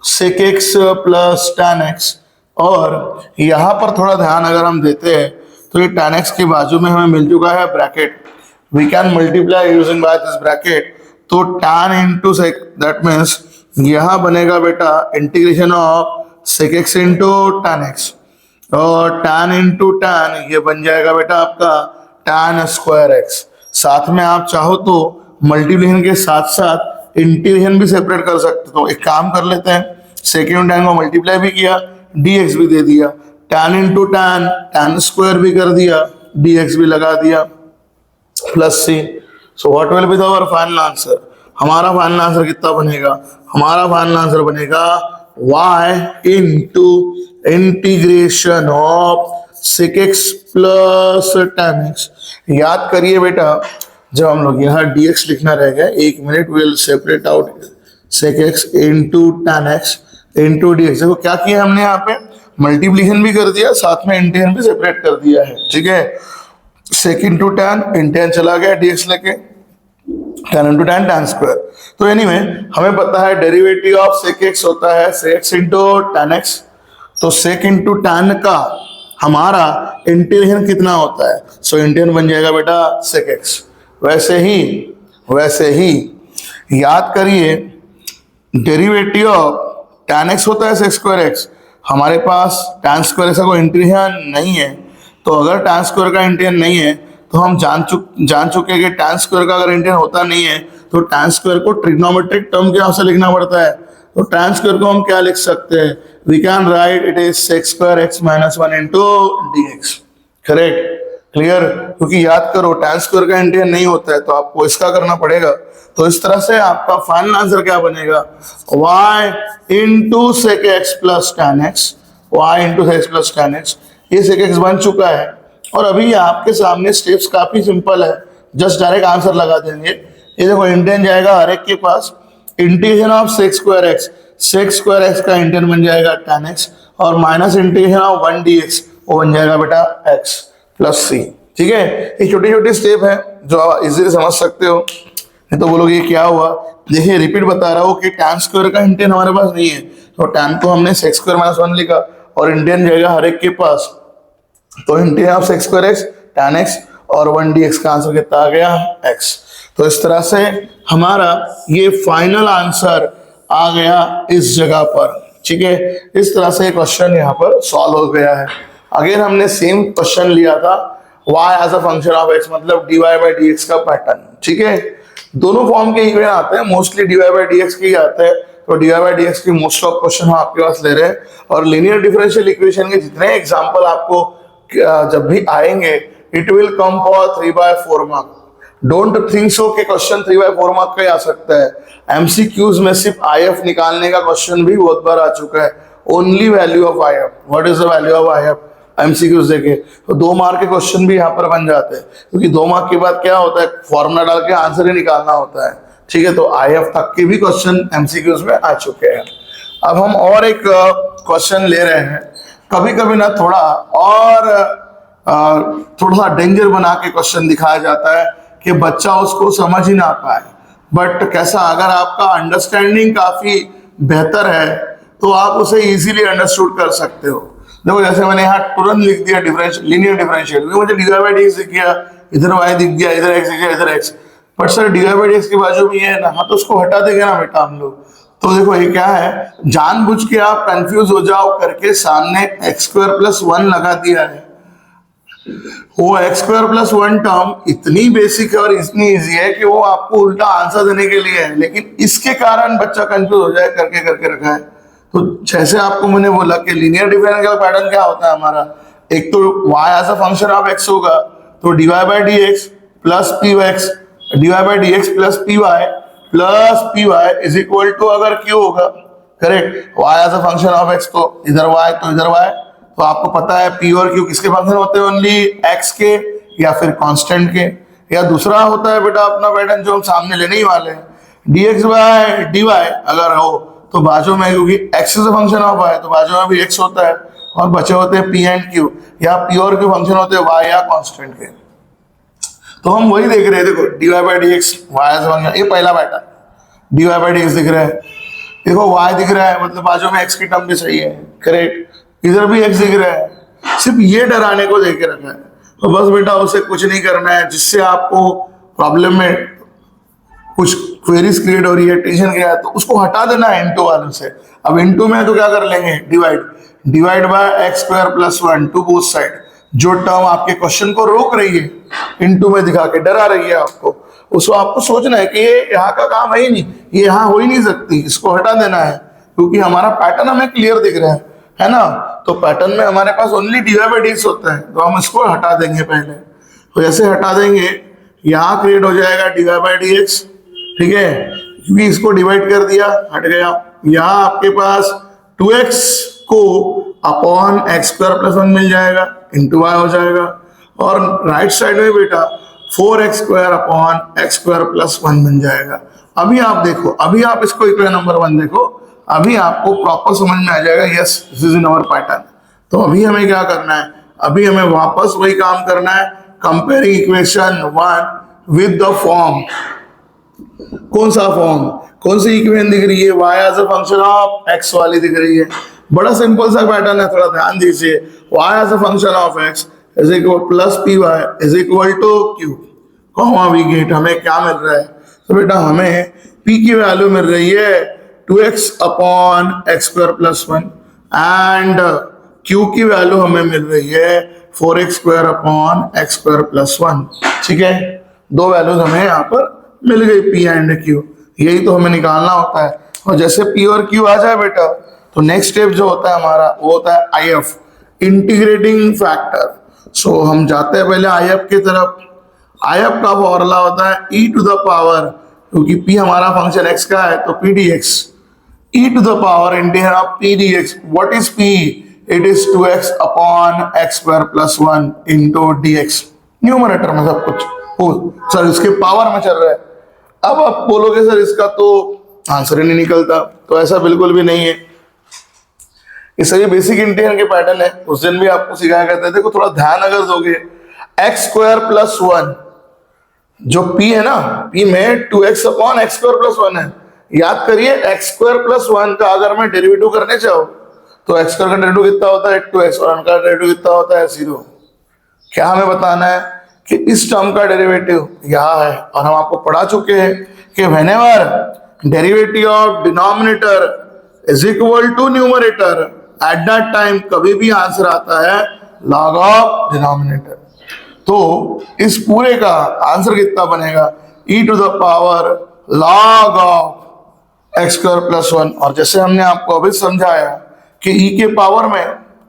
sec x plus tan x। और यहाँ पर थोड़ा ध्यान अगर हम देते हैं तो ये tan x के बाजू में हमें मिल चुका है bracket, we can multiply using by this bracket. तो tan into sec, that means यहाँ बनेगा बेटा integration of sec x into tan x और tan इंटू tan ये बन जाएगा बेटा आपका tan स्क्वायर x। साथ में आप चाहो तो मल्टीप्लिकेशन के साथ साथ इंटीग्रेशन भी सेपरेट कर सकते, तो एक काम कर लेते हैं, सेकेंड टैन को मल्टीप्लाई भी किया, dx भी दे दिया, tan इंटू tan स्क्वायर भी कर दिया, dx भी लगा दिया plus c। So what will be the our final answer, हमारा फाइनल आंसर कितना बनेगा, हमारा फाइनल आंसर बनेगा y into integration of sec x plus tan x। याद करिए बेटा, जब हम लोग यहाँ dx लिखना रहेगा, एक minute, will separate out sec x into tan x into dx। देखो क्या किया हमने यहाँ पे, मल्टीप्लिकेशन भी कर दिया, साथ में इंटीग्रेशन भी सेपरेट कर दिया है, ठीक है। sec इंटू tan, इंटीग्रेशन चला गया dx लेके, tan इंटू tan स्क्वायर। तो एनीवे हमें पता है डेरिवेटिव ऑफ sec x होता है sec x into tan x, तो sec इंटू tan का हमारा इंटीग्रेशन कितना होता है, सो इंटीग्रेशन बन जाएगा बेटा sec x। वैसे ही याद करिए डेरिवेटिव ऑफ tan x होता है sec स्क्वायर x, हमारे पास tan स्क्वायर का कोई इंटीग्रेशन नहीं है, तो अगर tan स्क्वायर का इंटीग्रेशन नहीं है तो हम जान चुके कि tan स्क्वायर का अगर इंटीग्रेशन होता नहीं है तो tan स्क्वायर को ट्रिग्नोमेट्रिक टर्म के हिसाब से लिखना पड़ता है। तो tan स्क्वायर को हम क्या लिख सकते हैं, we can write it is sec square x minus 1 into dx। Correct, clear, क्योंकि याद करो tan स्क्वायर का इंटीग्रल नहीं होता है तो आपको इसका करना पड़ेगा। तो इस तरह से आपका फाइनल आंसर क्या बनेगा, y into sec x plus tan x, y into sec x plus tan x। ये sec x बन चुका है और अभी आपके सामने स्टेप्स काफी सिंपल है, जस्ट डायरेक्ट आंसर लगा देंगे। ये देखो इंटीग्रल जाएगा हर एक के पास, integration of sec square x का इंटीग्रल बन जाएगा tan x और माइनस इंटीग्रेशन ऑफ 1 dx वो बन जाएगा बेटा x प्लस c। ठीक है, ये छोटी छोटी स्टेप है जो आप इजीली समझ सकते हो। नहीं तो बोलोगे ये क्या हुआ, देखिए रिपीट बता रहा हूँ कि tan स्क्वायर का इंटीग्रल हमारे पास नहीं है, तो tan को हमने sec स्क्वायर माइनस 1 लिखा और इंटीग्रल जाएगा हर एक के पास, तो integral of sec square x tan x और 1 dx का आंसर कितना आ गया x। तो इस तरह से हमारा ये फाइनल आंसर आ गया इस जगह पर। ठीक है, इस तरह से क्वेश्चन यहाँ पर सॉल्व हो गया है। अगेन हमने सेम क्वेश्चन लिया था y as a function of x, मतलब dy बाई dx का पैटर्न। ठीक है, दोनों फॉर्म के इक्वेशन आते हैं, मोस्टली dy बाई dx के ही आते हैं, तो dy बाई dx की मोस्ट ऑफ क्वेश्चन हम आपके पास ले रहे हैं। और लीनियर डिफरेंशियल इक्वेशन के जितने एग्जांपल आपको जब भी आएंगे it will come for 3/4 mark. Don't think so कि क्वेश्चन 3/4 मार्क का ही आ सकता है। एमसीक्यूज में सिर्फ IF निकालने का क्वेश्चन भी बहुत बार आ चुका है, only value of IF, what is the value of IF, MCQs देखे तो 2 मार्क के क्वेश्चन भी यहाँ पर बन जाते हैं, क्योंकि 2 मार्क के बाद क्या होता है, फॉर्मूला डाल के आंसर ही निकालना होता है। ठीक है, तो IF तक के भी क्वेश्चन एमसीक्यूज में आ चुके हैं। अब हम और एक क्वेश्चन ले रहे हैं, कभी कभी ना थोड़ा सा डेंजर बना के क्वेश्चन दिखाया जाता है कि बच्चा उसको समझ ही ना पाए, बट कैसा, अगर आपका अंडरस्टैंडिंग काफी बेहतर है तो आप उसे इजीली अंडरस्टूड कर सकते हो। देखो जैसे मैंने यहाँ तुरंत लिख दिया लीनियर डिफरेंशियल, मुझे dy बाई dx दिख गया, इधर y दिख गया, इधर x दिख गया, इधर x, but sir dy by dx के बाजू में ये है ना, हाँ तो उसको हटा देंगे ना बेटा हम लोग। तो देखो ये क्या है, जानबूझ के आप कंफ्यूज हो जाओ करके सामने x स्क्वायर प्लस 1 लगा दिया है। वो x स्क्वायर प्लस 1 टर्म इतनी बेसिक है और इतनी इजी है कि वो आपको उल्टा आंसर देने के लिए है, लेकिन इसके कारण बच्चा कंफ्यूज हो जाए करके रखा है। तो जैसे आपको मैंने बोला कि लीनियर डिफरेंशियल पैटर्न क्या होता है हमारा, एक तो y as a function of x होगा, तो dy by dx plus py is equal to अगर q होगा, correct, y as a function of x, तो इधर y तो इधर y, तो आपको पता है p और q किसके फंक्शन होते हैं, ओनली x के या फिर कांस्टेंट के। या दूसरा होता है बेटा अपना पैटर्न जो हम सामने लेने ही वाले हैं, dx बाय dy अगर हो तो बाजू में, क्योंकि x is a function of y तो बाजू में भी x होता है, और बचे होते हैं p एंड q, या p और q फंक्शन होते हैं y या कांस्टेंट के। तो हम वही देख रहे हैं, देखो dy by dx y as a function, ये पहला पैटर्न dy बाई dx दिख रहा है, देखो y दिख रहा है, मतलब बाजू में x की टर्म भी सही है, करेक्ट, इधर भी x दिख रहा है, सिर्फ ये डराने को देख के रखा है। तो बस बेटा उसे कुछ नहीं करना है, जिससे आपको प्रॉब्लम में कुछ क्वेरीज क्रिएट हो रही है, टेंशन क्रिएट है, तो उसको हटा देना है इनटू वालों से। अब इनटू में तो क्या कर लेंगे, divide by x square plus 1 to both side, जो टर्म आपके क्वेश्चन को रोक रही है इनटू में दिखा के डरा रही है आपको, उसको आपको सोचना है कि ये यहाँ का काम है ही नहीं, ये यहाँ हो ही नहीं सकती, इसको हटा देना है, क्योंकि हमारा पैटर्न हमें क्लियर दिख रहा है ना। तो पैटर्न में हमारे पास ओनली dy बाई dx होता है, तो हम इसको हटा देंगे पहले। तो जैसे हटा देंगे यहाँ क्रिएट हो जाएगा dy बाई dx, ठीक है, क्योंकि इसको डिवाइड कर दिया, हट गया। यहाँ आपके पास 2x को अपॉन x स्क्वायर प्लस 1 मिल जाएगा, इंटू y हो जाएगा, और राइट साइड में बेटा 4x square upon x square plus 1 बन जाएगा। अभी आप देखो, अभी आप इसको इक्वेशन नंबर 1 देखो, अभी आपको प्रॉपर समझ में आ जाएगा, yes this is in our pattern. तो अभी हमें क्या करना है, अभी हमें वापस वही काम करना है, comparing equation 1 with the form. कौन सा फॉर्म, कौन सी इक्वेशन दिख रही है, y as a function of x वाली दिख रही है। बड़ा सिंपल सा पैटर्न है, थोड़ा ध्यान दीजिए, y as a function of x is equal plus py is equal to q, comma we get. हमें क्या मिल रहा है, तो बेटा हमें p की वैल्यू मिल रही है 2x upon x square plus 1 and q की वैल्यू हमें मिल रही है 4x square upon x square plus 1। ठीक है, दो वैल्यूज हमें यहाँ पर मिल गई P एंड Q, यही तो हमें निकालना होता है। और जैसे P और Q आ जाए बेटा तो नेक्स्ट स्टेप जो होता है हमारा वो होता है IF, इंटीग्रेटिंग फैक्टर। सो हम जाते हैं पहले IF की तरफ। IF का फॉर्मूला होता है e टू द पावर, क्योंकि P हमारा फंक्शन x का है तो P dx, e to the power integral of P dx। What is P? It is 2x upon x square plus 1 into dx। Numerator में सब कुछ, सर इसके power में चल रहा है। अब आप बोलोगे सर इसका तो आंसर ही नहीं निकलता, तो ऐसा बिल्कुल भी नहीं है। ये सभी बेसिक इंटीग्रल के पैटर्न है, उस दिन भी आपको सिखाया करते थे। थोड़ा ध्यान अगर दोगे, x स्क्वायर प्लस 1 जो P है ना, P में 2x upon x square plus 1 है। याद करिए x स्क्वायर प्लस 1 का अगर मैं डेरिवेटिव करने चाहूँ तो x स्क्वायर का डेरिवेटिव कितना होता है 2x, और 1 का डेरिवेटिव कितना होता है 0। क्या हमें बताना है कि इस टर्म का डेरिवेटिव यहाँ है, और हम आपको पढ़ा चुके हैं कि whenever derivative of denominator is equal to numerator, at that time कभी भी आंसर आता है लॉग ऑफ डिनोमिनेटर। तो इस पूरे का आंसर कितना बनेगा, e to the power log of x square plus 1। और जैसे हमने आपको अभी समझाया कि e के पावर में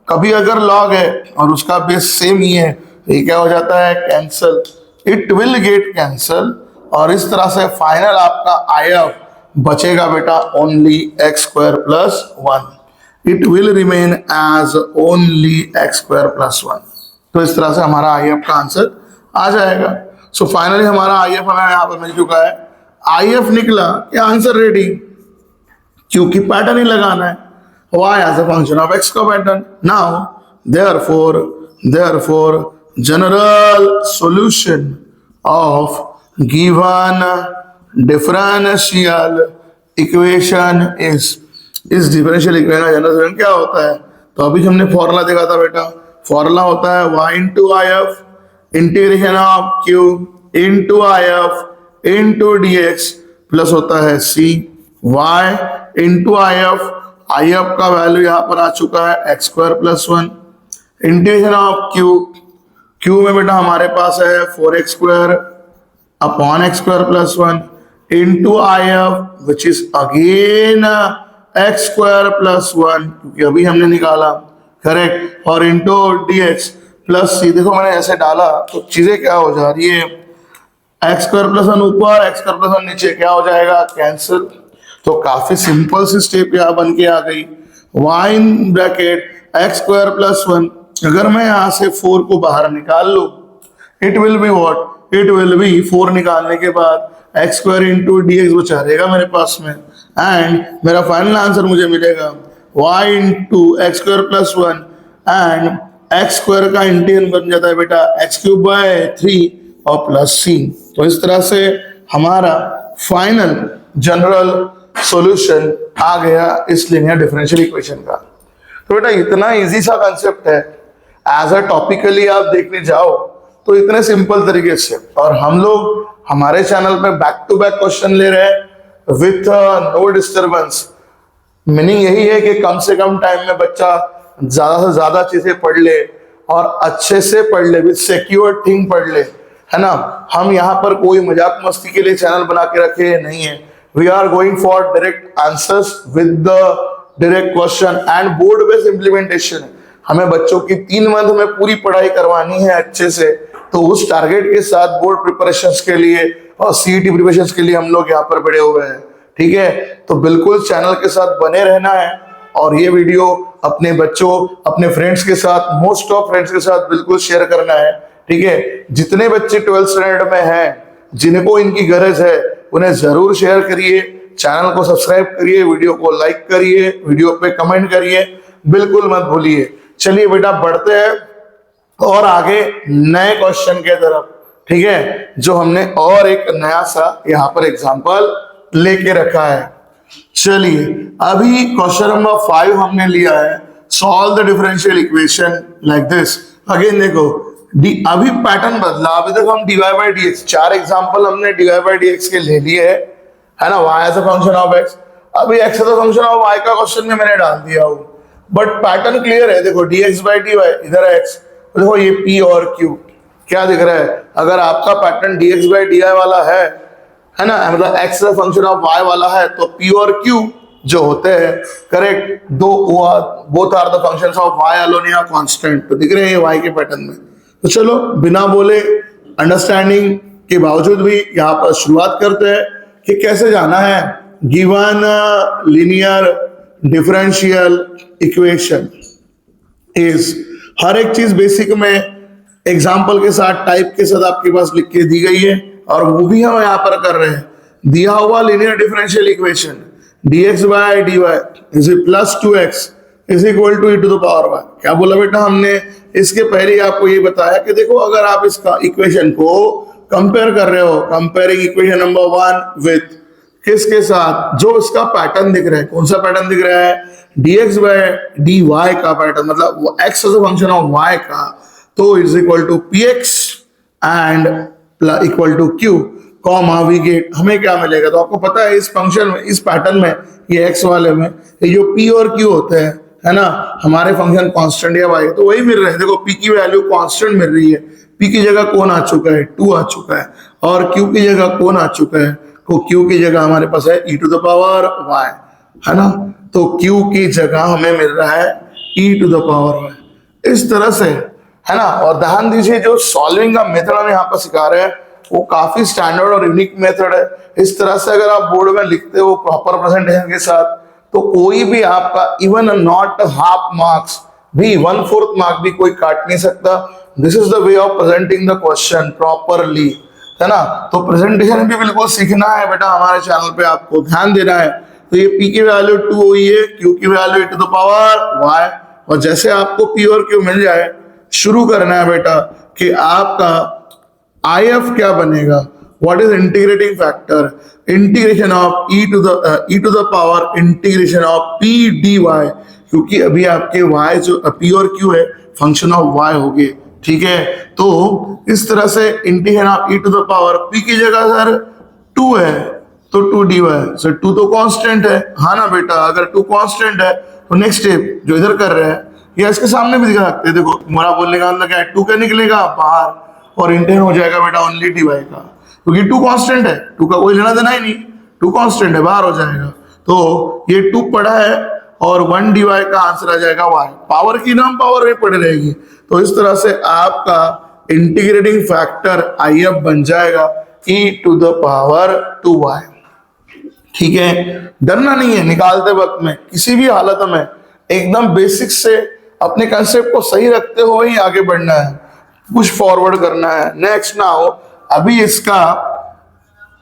कभी अगर लॉग है और उसका बेस सेम ही है तो ये क्या हो जाता है, cancel, it will get cancel. और इस तरह से फाइनल आपका IF बचेगा बेटा only x square plus 1, it will remain as only x square plus 1। तो इस तरह से हमारा IF का आंसर आ जाएगा। सो फाइनली हमारा IF हमें यहाँ पर मिल चुका है। IF निकला कि आंसर रेडी, क्योंकि पैटर्न ही लगाना है, y as a function of x का pattern. now therefore general solution of given differential equation is, इस डिफरेंशियल इक्वेशन का जनरल सॉल्यूशन क्या होता है, तो अभी हमने फॉर्मूला देखा था बेटा। फॉर्मूला होता है y into IF integration of q into IF into dx plus होता है c y इंटू IF का वैल्यू यहाँ पर आ चुका है x square plus 1 integration of q में बेटा हमारे पास है 4x square upon x square plus 1 into IF which is again x square plus 1, क्योंकि अभी हमने निकाला, करेक्ट, और इंटू dx प्लस c। देखो मैंने ऐसे डाला तो चीजें क्या हो जा रही है, x स्क्वायर प्लस 1 ऊपर x स्क्वायर प्लस 1 नीचे, क्या हो जाएगा, कैंसिल। तो काफी सिंपल सी स्टेप यहाँ बन के आ गई, y in bracket x square plus 1। अगर मैं यहाँ से 4 को बाहर निकाल लूं, it will be what, it will be 4 निकालने के बाद x स्क्वायर इंटू dx बचा रहेगा मेरे पास में, एंड मेरा फाइनल आंसर मुझे मिलेगा y into x square plus 1 and x square का इंटीग्रल बन जाता है बेटा x क्यूब बाय 3 और प्लस c। तो इस तरह से हमारा फाइनल जनरल सॉल्यूशन आ गया इस लीनियर डिफरेंशियल इक्वेशन का। तो बेटा इतना इजी सा कंसेप्ट है, एज अ टॉपिकली आप देखने जाओ तो इतने सिंपल तरीके से। और हम लोग हमारे चैनल पे बैक टू बैक क्वेश्चन ले रहे हैं विथ नो डिस्टरबेंस। मीनिंग यही है कि कम से कम टाइम में बच्चा ज्यादा से ज्यादा चीजें पढ़ ले और अच्छे से पढ़ ले, विथ सिक्योर थिंग पढ़ ले, है ना। हम यहाँ पर कोई मजाक मस्ती के लिए चैनल बना के रखे नहीं है। We are going for direct answers with the direct question and board based implementation. हमें बच्चों की 3 मंथ में पूरी पढ़ाई करवानी है अच्छे से, तो उस टारगेट के साथ बोर्ड प्रिपरेशंस के लिए और सीईटी प्रिपरेशंस के लिए हम लोग यहाँ पर बड़े हुए हैं, ठीक है। तो बिल्कुल चैनल के साथ बने रहना है और ये वीडियो अपने बच्चों, अपने फ्रेंड्स के साथ, मोस्ट ऑफ फ्रेंड्स के साथ बिल्कुल शेयर करना है, ठीक है। जितने बच्चे 12th स्टैंडर्ड में हैं, जिनको इनकी गरज है, उन्हें जरूर शेयर करिए, चैनल को सब्सक्राइब करिए, वीडियो को लाइक करिए, वीडियो पे कमेंट करिए, बिल्कुल मत भूलिए। चलिए बेटा बढ़ते हैं और आगे नए क्वेश्चन के तरफ, ठीक है, जो हमने और एक नया सा यहाँ पर एग्जांपल लेके रखा है। चलिए अभी क्वेश्चन नंबर 5 हमने लिया है, solve the differential equation like this. Again देखो अभी पैटर्न बदला, अभी तक हम dy by dx, 4 एग्जांपल हमने dy by dx के ले लिए है ना, y as a function of x। अभी x as a function of y का क्वेश्चन में मैंने डाल दिया हूं, बट पैटर्न क्लियर है। देखो dx by dy, इधर है x, देखो ये p और q क्या दिख रहा है। अगर आपका पैटर्न dx by dy वाला है है ना, मतलब x का फंक्शन ऑफ y वाला है तो p और q जो होते हैं करेक्ट, दो both are the functions of y alone या कांस्टेंट, तो दिख रहे हैं y के पैटर्न में। तो चलो बिना बोले अंडरस्टैंडिंग के बावजूद भी यहाँ पर शुरुआत करते हैं कि कैसे जाना है given linear differential equation is. हर एक चीज बेसिक में एग्जाम्पल के साथ टाइप के साथ आपके पास लिख के दी गई है, और वो भी हम यहाँ पर कर रहे हैं। दिया हुआ linear differential equation dx by dy is plus 2x is equal to e to the power y। क्या बोला बेटा हमने? इसके पहले आपको ये बताया कि देखो अगर आप इसका इक्वेशन को कंपेयर कर रहे हो, कंपेयरिंग इक्वेशन नंबर 1 विथ किसके साथ, जो इसका पैटर्न दिख रहा है, कौन सा पैटर्न दिख रहा है, dx by dy का पैटर्न, मतलब x as a function of y का, तो is equal to px and equal to q comma we get. हमें क्या मिलेगा? तो आपको पता है इस फंक्शन में, इस पैटर्न में, ये x वाले में ये जो p और q होते हैं, है ना, हमारे फंक्शन कांस्टेंट या y, तो वही मिल रहे हैं। देखो p की वैल्यू कांस्टेंट मिल रही है, p की जगह कौन आ चुका है, 2 आ चुका है, और q की जगह कौन आ चुका है, तो q की जगह हमारे पास है e to the power y, है ना, तो q की जगह हमें मिल रहा है e to the power y। इस तरह से, है ना। और ध्यान दीजिए जो सॉल्विंग का मेथड हम यहाँ पर सिखा रहे हैं वो काफी स्टैंडर्ड और यूनिक मेथड है। इस तरह से अगर आप बोर्ड में लिखते हो प्रॉपर प्रेजेंटेशन के साथ, तो कोई भी आपका इवन नॉट हाफ मार्क्स भी 1/4 मार्क भी कोई काट नहीं सकता। This is the way of presenting the question properly, है ना। तो प्रेजेंटेशन भी बिल्कुल सीखना है बेटा, हमारे चैनल पे आपको ध्यान देना है। तो ये p की वैल्यू 2 हुई है, q की value e to the power y, और जैसे आपको p और q मिल जाए, शुरू करना है बेटा कि आपका IF क्या बनेगा, what is integrating factor, integration of e to the power integration of p dy, क्योंकि अभी आपके y जो p और q है फंक्शन ऑफ y हो गए, ठीक है। तो इस तरह से integration of e to the power, p की जगह सर 2 है तो 2 dy, सर 2 तो कांस्टेंट है, हाँ ना बेटा। अगर 2 कांस्टेंट है तो नेक्स्ट स्टेप जो इधर कर रहे हैं या इसके सामने भी दिखा सकते हैं। देखो तुम्हारा बोलने का मतलब क्या है, 2 क्या निकलेगा बाहर और इंटेन हो जाएगा बेटा ओनली dy का, क्योंकि 2 कांस्टेंट है, 2 का कोई लेना देना ही नहीं, 2 कांस्टेंट है, बाहर हो जाएगा। तो ये 2 पड़ा है और 1 dy का आंसर आ जाएगा y। पावर की नाम पावर में पड़ी रहेगी। तो इस तरह से आपका इंटीग्रेटिंग फैक्टर IF बन जाएगा e to the power 2y, ठीक है। डरना नहीं है निकालते वक्त में, किसी भी हालत में एकदम बेसिक से अपने कंसेप्ट को सही रखते हुए ही आगे बढ़ना है, पुश फॉरवर्ड करना है। नेक्स्ट ना हो, अभी इसका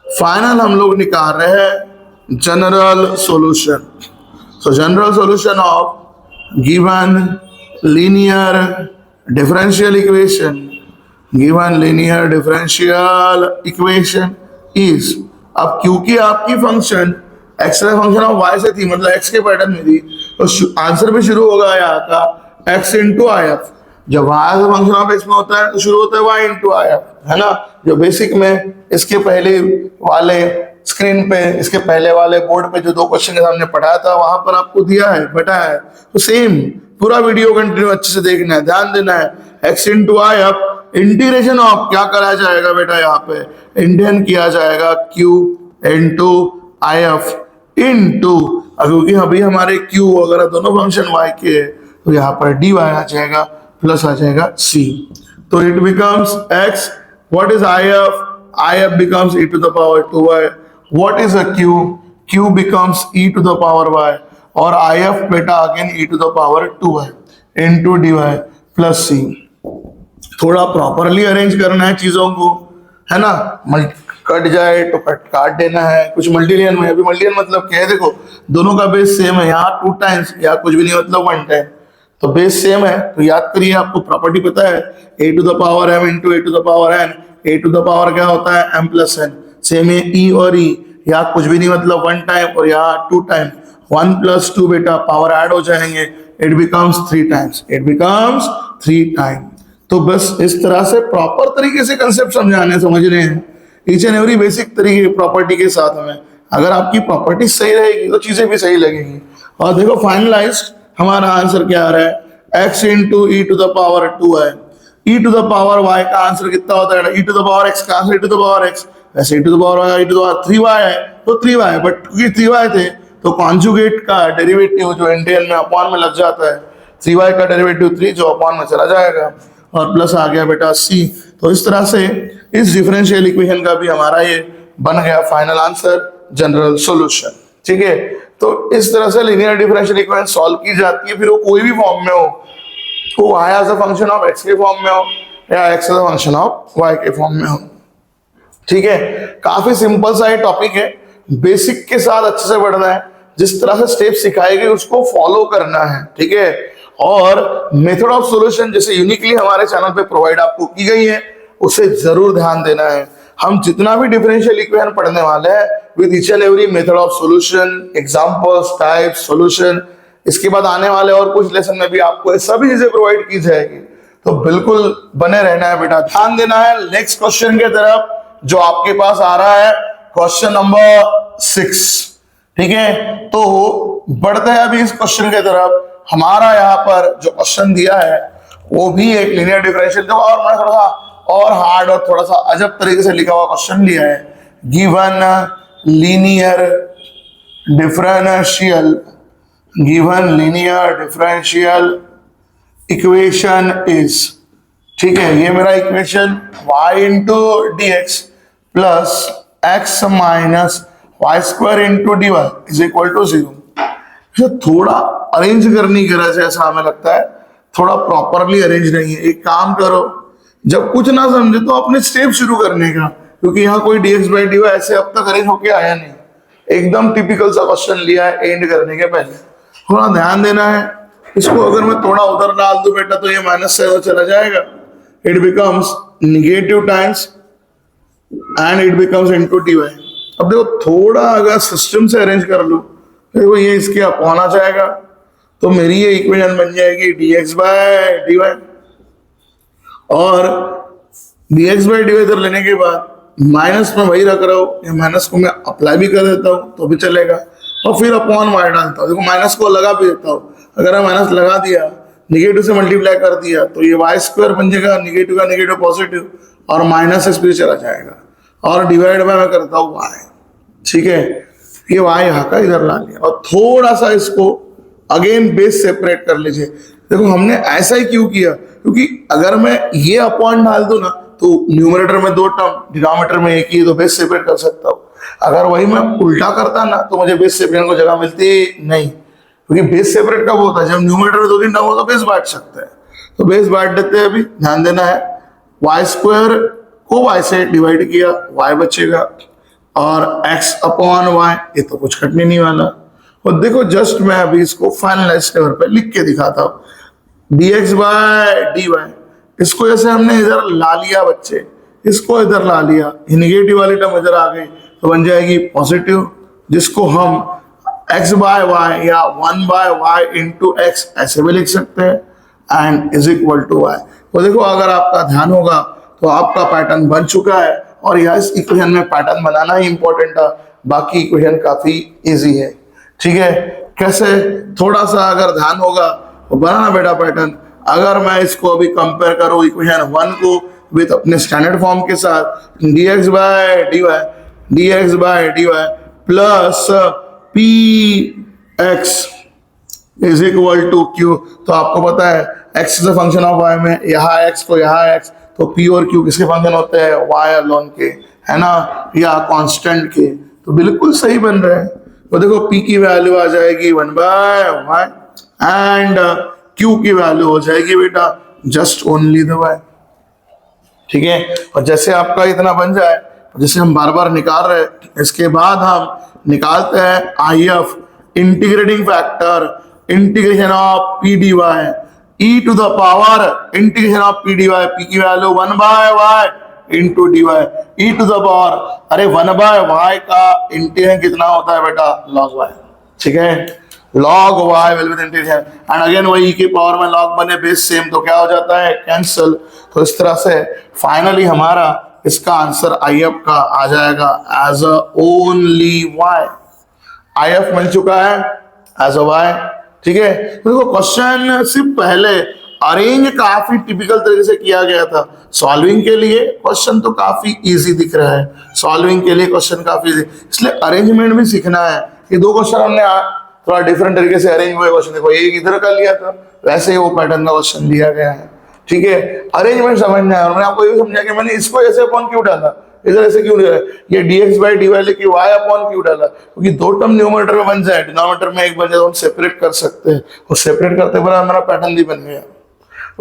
फाइनल हम लोग निकाल रहे हैं general solution. So general solution of given linear differential equation, given linear differential equation is. अब क्योंकि आपकी function x function of y से थी, मतलब x के पैटर्न में थी, तो आंसर भी शुरू होगा यहाँ का x इंटू IF। जब y फंक्शन ऑफ x में होता है तो शुरू होता है y इंटू IF, है ना। जो बेसिक में इसके पहले वाले स्क्रीन पे, इसके पहले वाले बोर्ड पे जो 2 क्वेश्चन के सामने पढ़ाया था वहां पर आपको दिया है, बताया है। तो सेम पूरा वीडियो कंटिन्यू अच्छे से देखना है, ध्यान देना है। x into IF integration of क्या कराया जाएगा बेटा, यहाँ पे इंटीग्रेशन किया जाएगा q इंटू IF इंटू, क्योंकि अभी हमारे q वगैरह दोनों फंक्शन y के है, तो यहाँ पर dy आ जाएगा प्लस आ जाएगा c। तो it becomes x, what is IF, IF becomes e to the power 2y, what is a q, q becomes e to the power y, और IF बेटा again e to the power 2y into dy plus c। थोड़ा properly arrange करना है चीजों को, है ना। Cut जाए तो काट देना है। कुछ मल्टीलियन में, अभी मल्टीलियन मतलब क्या है, देखो दोनों का बेस सेम है, यहाँ 2 टाइम्स या कुछ भी नहीं मतलब 1 टाइम, तो बेस सेम है। तो याद करिए, आपको प्रॉपर्टी पता है a to the power m into a to the power n, a to the power क्या होता है m प्लस n, सेम है e और e, यहाँ कुछ भी नहीं मतलब 1 टाइम और यहाँ 2 टाइम, 1 प्लस 2 बेटा पावर ऐड हो जाएंगे, it becomes 3 times, it becomes 3 time. तो बस इस तरह से प्रॉपर तरीके से कंसेप्ट समझने हैं, ईच एंड एवरी बेसिक तरीके प्रॉपर्टी के साथ में। अगर आपकी प्रॉपर्टी सही रहेगी तो चीजें भी सही लगेंगी। और देखो फाइनलाइज्ड हमारा आंसर क्या आ रहा है, x into e to the power 2 है, e to the power y का आंसर कितना होता है, e to the power x का answer e to the power x, वैसे e to the power 3y है तो 3y, बट क्योंकि 3y थे तो कॉन्जुगेट का डेरिवेटिव जो इंडियन में अपॉन में लग जाता है, 3y का डेरिवेटिव 3 जो अपॉन में चला जाएगा और प्लस आ गया बेटा c। तो इस तरह से इस डिफरेंशियल इक्वेशन का भी हमारा ये बन गया फाइनल आंसर, जनरल सॉल्यूशन। ठीक है, तो इस तरह से लीनियर डिफरेंशियल इक्वेशन सॉल्व की जाती है, फिर वो कोई भी फॉर्म में हो, वो y as a function of x के फॉर्म में हो या x as a function of y के फॉर्म में हो। ठीक है, काफी सिंपल सा ये टॉपिक है, बेसिक के साथ अच्छे से पढ़ना है, जिस तरह से स्टेप सिखाए गए उसको फॉलो करना है। ठीक है, और मेथड ऑफ सॉल्यूशन जैसे यूनिकली हमारे चैनल पे प्रोवाइड आपको की गई है, उसे जरूर ध्यान देना है। हम जितना भी डिफरेंशियल इक्वेशन पढ़ने वाले हैं with each and every method of solution, examples, types, solution, इसके बाद आने वाले और कुछ लेसन में भी आपको ये सभी चीजें प्रोवाइड की जाएगी, तो बिल्कुल बने रहना है बेटा, ध्यान देना है नेक्स्ट क्वेश्चन के तरफ जो आपके पास आ रहा है, क्वेश्चन नंबर 6। ठीक है, तो बढ़ते हैं अभी इस क्वेश्चन के तरफ। हमारा यहाँ पर जो क्वेश्चन दिया है वो भी एक लीनियर डिफरेंशियल का, और मैं थोड़ा सा और हार्ड और थोड़ा सा अजब तरीके से लिखा हुआ क्वेश्चन लिया है। Given linear differential equation is, ठीक है, ये मेरा equation y into d x plus x minus y square into d y is equal to 0। थोड़ा अरेंज करने की गरज है, ऐसा हमें लगता है, थोड़ा प्रॉपरली अरेंज नहीं है। एक काम करो, जब कुछ ना समझे तो अपने स्टेप शुरू करने का, क्योंकि यहाँ कोई dx बाई dy ऐसे अब तक अरेंज होके आया नहीं, एकदम टिपिकल सा क्वेश्चन लिया है एंड करने के पहले। थोड़ा ध्यान देना है इसको, अगर मैं थोड़ा उधर डाल दूं बेटा तो ये माइनस से चला जाएगा, it becomes negative times and it becomes into dy। अब देखो थोड़ा अगर सिस्टम से अरेंज कर लूं, देखो ये इसके अपॉन आ जाएगा, तो मेरी ये इक्वेशन बन जाएगी dx बाय dy, और dx बाई dy इधर लेने के बाद माइनस में वही रख रहा हूँ, ये माइनस को मैं अप्लाई भी कर देता हूँ तो भी चलेगा, और फिर अपॉन y डालता हूँ। देखो माइनस को लगा भी देता हूँ, अगर मैं माइनस लगा दिया, निगेटिव से मल्टीप्लाई कर दिया तो ये y स्क्वायर बन जाएगा, निगेटिव का निगेटिव पॉजिटिव, और माइनस इस पे चला जाएगा, और डिवाइड बाय मैं करता हूँ y। ठीक है, ये y यहाँ का इधर ला लिया, और थोड़ा सा इसको अगेन बेस सेपरेट कर लीजिए। देखो हमने ऐसा ही क्यों किया, क्योंकि अगर मैं ये अपॉन डाल दूं ना तो न्यूमरेटर में 2 टर्म, डिनोमिनेटर में एक ही, तो बेस सेपरेट कर सकता हूँ। अगर वही मैं उल्टा करता ना तो मुझे बेस सेपरेट को जगह मिलती नहीं, क्योंकि बेस सेपरेट कब होता है, जब न्यूमरेटर में 2-3 टर्म हो तो बेस बांट सकते हैं, तो बेस बांट देते हैं। अभी ध्यान देना है, वाई स्क्वायर को y से डिवाइड किया, y बचेगा, और x अपॉन y, ये तो कुछ कटने नहीं वाला। और देखो जस्ट मैं अभी इसको फाइनलाइज लेवल पे लिख के दिखाता हूँ, dx बाय dy, इसको जैसे हमने इधर ला लिया बच्चे, इसको इधर ला लिया, निगेटिव वाली टर्म इधर आ गई तो बन जाएगी पॉजिटिव, जिसको हम x बाय y या 1 बाय y इंटू x ऐसे भी लिख सकते हैं, and is equal to y। तो देखो अगर आपका ध्यान होगा तो आपका पैटर्न बन चुका है, और यह इस इक्वेशन में पैटर्न बनाना ही इंपॉर्टेंट है, बाकी इक्वेशन काफी इजी है। ठीक है, कैसे, थोड़ा सा अगर ध्यान होगा तो बनाना बेटा पैटर्न। अगर मैं इसको अभी कंपेयर करूं इक्वेशन 1 को विद अपने स्टैंडर्ड फॉर्म के साथ, dx by dy plus px is equal to q, तो आपको पता है x is a function of y में, यहाँ x को यहाँ x, तो p और q किसके फंक्शन होते हैं, y अलोन के, है ना, या कांस्टेंट के, तो बिल्कुल सही बन रहे हैं। तो देखो p की वैल्यू आ जाएगी 1 बाय y एंड q की वैल्यू हो जाएगी बेटा जस्ट ओनली द y। ठीक है, और जैसे आपका इतना बन जाए, जैसे हम बार बार निकाल रहे हैं, इसके बाद हम निकालते हैं IF integrating factor, integration of p dy, e to the power integration of p dy, p की value 1 by y into dy, e to the power, अरे 1 बाय y का इंटीग्रेशन कितना होता है बेटा, log y। ठीक है, log y will B integration, and again वही e की पावर में log बने बेस सेम, तो क्या हो जाता है, कैंसल। तो इस तरह से फाइनली हमारा इसका आंसर IF का आ जाएगा as a only y। IF मिल चुका है एज अ y। ठीक है, तो देखो क्वेश्चन सिर्फ पहले अरेंज काफी टिपिकल तरीके से किया गया था। सॉल्विंग के लिए क्वेश्चन तो काफी इजी दिख रहा है, सॉल्विंग के लिए क्वेश्चन काफी इजी, इसलिए अरेंजमेंट भी सीखना है। ये दो क्वेश्चन हमने थोड़ा डिफरेंट तरीके से अरेंज हुए क्वेश्चन, देखो एक इधर का लिया था, वैसे ही वो पैटर्न का क्वेश्चन दिया गया है, ठीक है। अरेंजमेंट समझना है, और मैंने आपको ये समझा कि मैंने इसको ऐसे अपॉन क्यों डाला, इधर ऐसे क्यों डाला, ये dx बाई dy लेके y अपॉन क्यों डाला, क्योंकि दो टर्म न्यूमरेटर में बन जाए, डिनोमिनेटर में एक बन जाए, तो हम सेपरेट कर सकते हैं, और सेपरेट करते बना हमारा पैटर्न भी बन गया।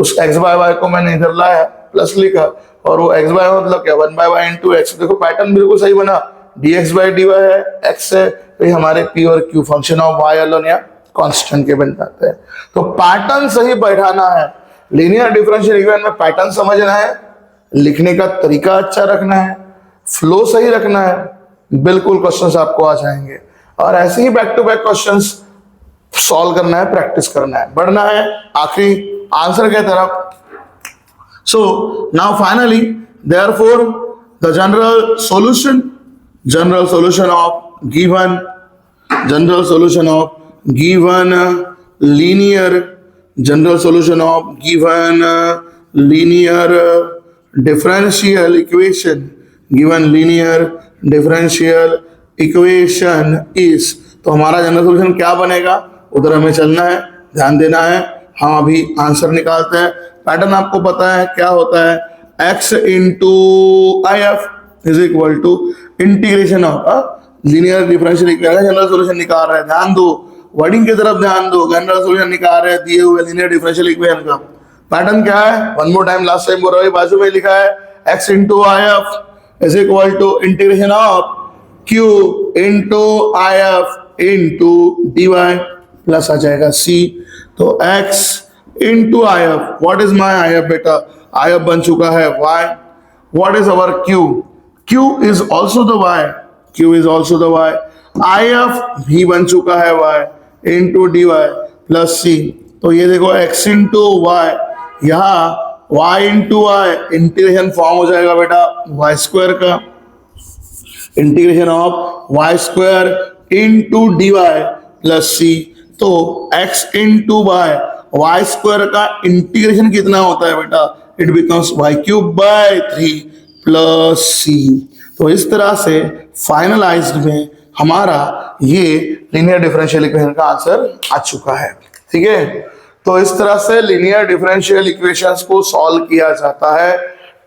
उस x बाय y को मैंने इधर लाया, प्लस लिखा, और वो x बाय मतलब क्या 1 बाय y इंटू एक्स, देखो पैटर्न बिल्कुल सही बना, dx बाई dy है, x है, तो ये हमारे p और q function of y alone या कांस्टेंट के बन जाते हैं। तो पैटर्न सही बैठाना है, लीनियर डिफरेंशियल इक्वेशन में पैटर्न समझना है, लिखने का तरीका अच्छा रखना है, फ्लो सही रखना है, बिल्कुल क्वेश्चंस आपको आ जाएंगे। और ऐसे ही back to back questions solve करना है, प्रैक्टिस करना है, बढ़ना है आखिरी आंसर के तरफ। So now finally therefore the general solution of given linear differential equation is, तो हमारा जनरल सॉल्यूशन क्या बनेगा, उधर हमें चलना है, ध्यान देना है। हम अभी आंसर निकालते हैं। पैटर्न आपको पता है क्या होता है, x into I F is equal to integration of linear differential equation. General solution निकाल रहे हैं, ध्यान दो, वर्डिंग की तरफ ध्यान दो, जनरल सॉल्यूशन निकाल रहे हैं दिए हुए लीनियर डिफरेंशियल इक्वेशन का। पैटर्न क्या है, one more time, last time बोल रहा हूं, बाजू में लिखा है x into I F is equal to integration of q into I F into dy plus आ जाएगा c। तो x into I F, what is my I F बेटा, आई एफ बन चुका है y, what is our q, q is also the y, I F भी बन चुका है y into dy plus c। तो ये देखो x इंटू वाई, यहाँ y into y integration form हो जाएगा बेटा y स्क्वायर का, integration of y square into dy plus c। तो x इंटू y स्क्वायर का इंटीग्रेशन कितना होता है बेटा, it becomes y cube by 3 plus c। तो इस तरह से फाइनलाइज्ड में हमारा ये लीनियर डिफरेंशियल इक्वेशन का आंसर आ चुका है, ठीक है। तो इस तरह से लीनियर डिफरेंशियल इक्वेशंस को सॉल्व किया जाता है।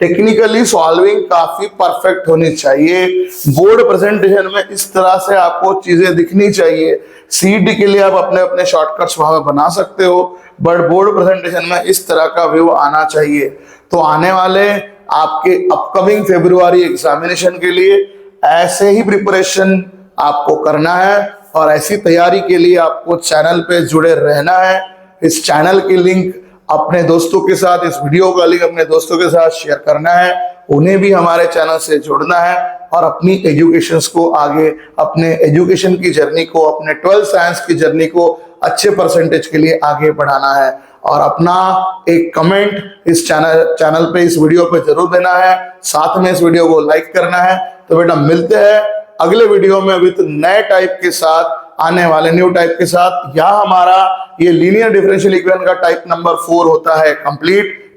टेक्निकली सॉल्विंग काफी परफेक्ट होनी चाहिए, बोर्ड प्रेजेंटेशन में इस तरह से आपको चीजें दिखनी चाहिए। सीईटी के लिए आप अपने अपने शॉर्टकट्स वहां बना सकते हो, बट बोर्ड प्रेजेंटेशन में इस तरह का व्यू आना चाहिए। तो आने वाले आपके अपकमिंग फरवरी एग्जामिनेशन के लिए ऐसे ही प्रिपरेशन आपको करना है, और ऐसी तैयारी के लिए आपको चैनल पे जुड़े रहना है। इस चैनल की लिंक अपने दोस्तों के साथ, इस वीडियो का लिंक अपने दोस्तों के साथ शेयर करना है, उन्हें भी हमारे चैनल से जुड़ना है, और अपनी एजुकेशंस को आगे, अपने एजुकेशन की जर्नी को, अपने 12th साइंस की जर्नी को अच्छे परसेंटेज के लिए आगे बढ़ाना है। और अपना एक कमेंट इस चैनल पे, इस वीडियो पे जरूर देना है, साथ में इस वीडियो को लाइक करना है। तो बेटा मिलते हैं अगले वीडियो में विद नए टाइप के साथ, आने वाले न्यू टाइप के साथ। यहाँ हमारा ये लीनियर डिफरेंशियल इक्वेशन का टाइप नंबर 4 होता है कंप्लीट।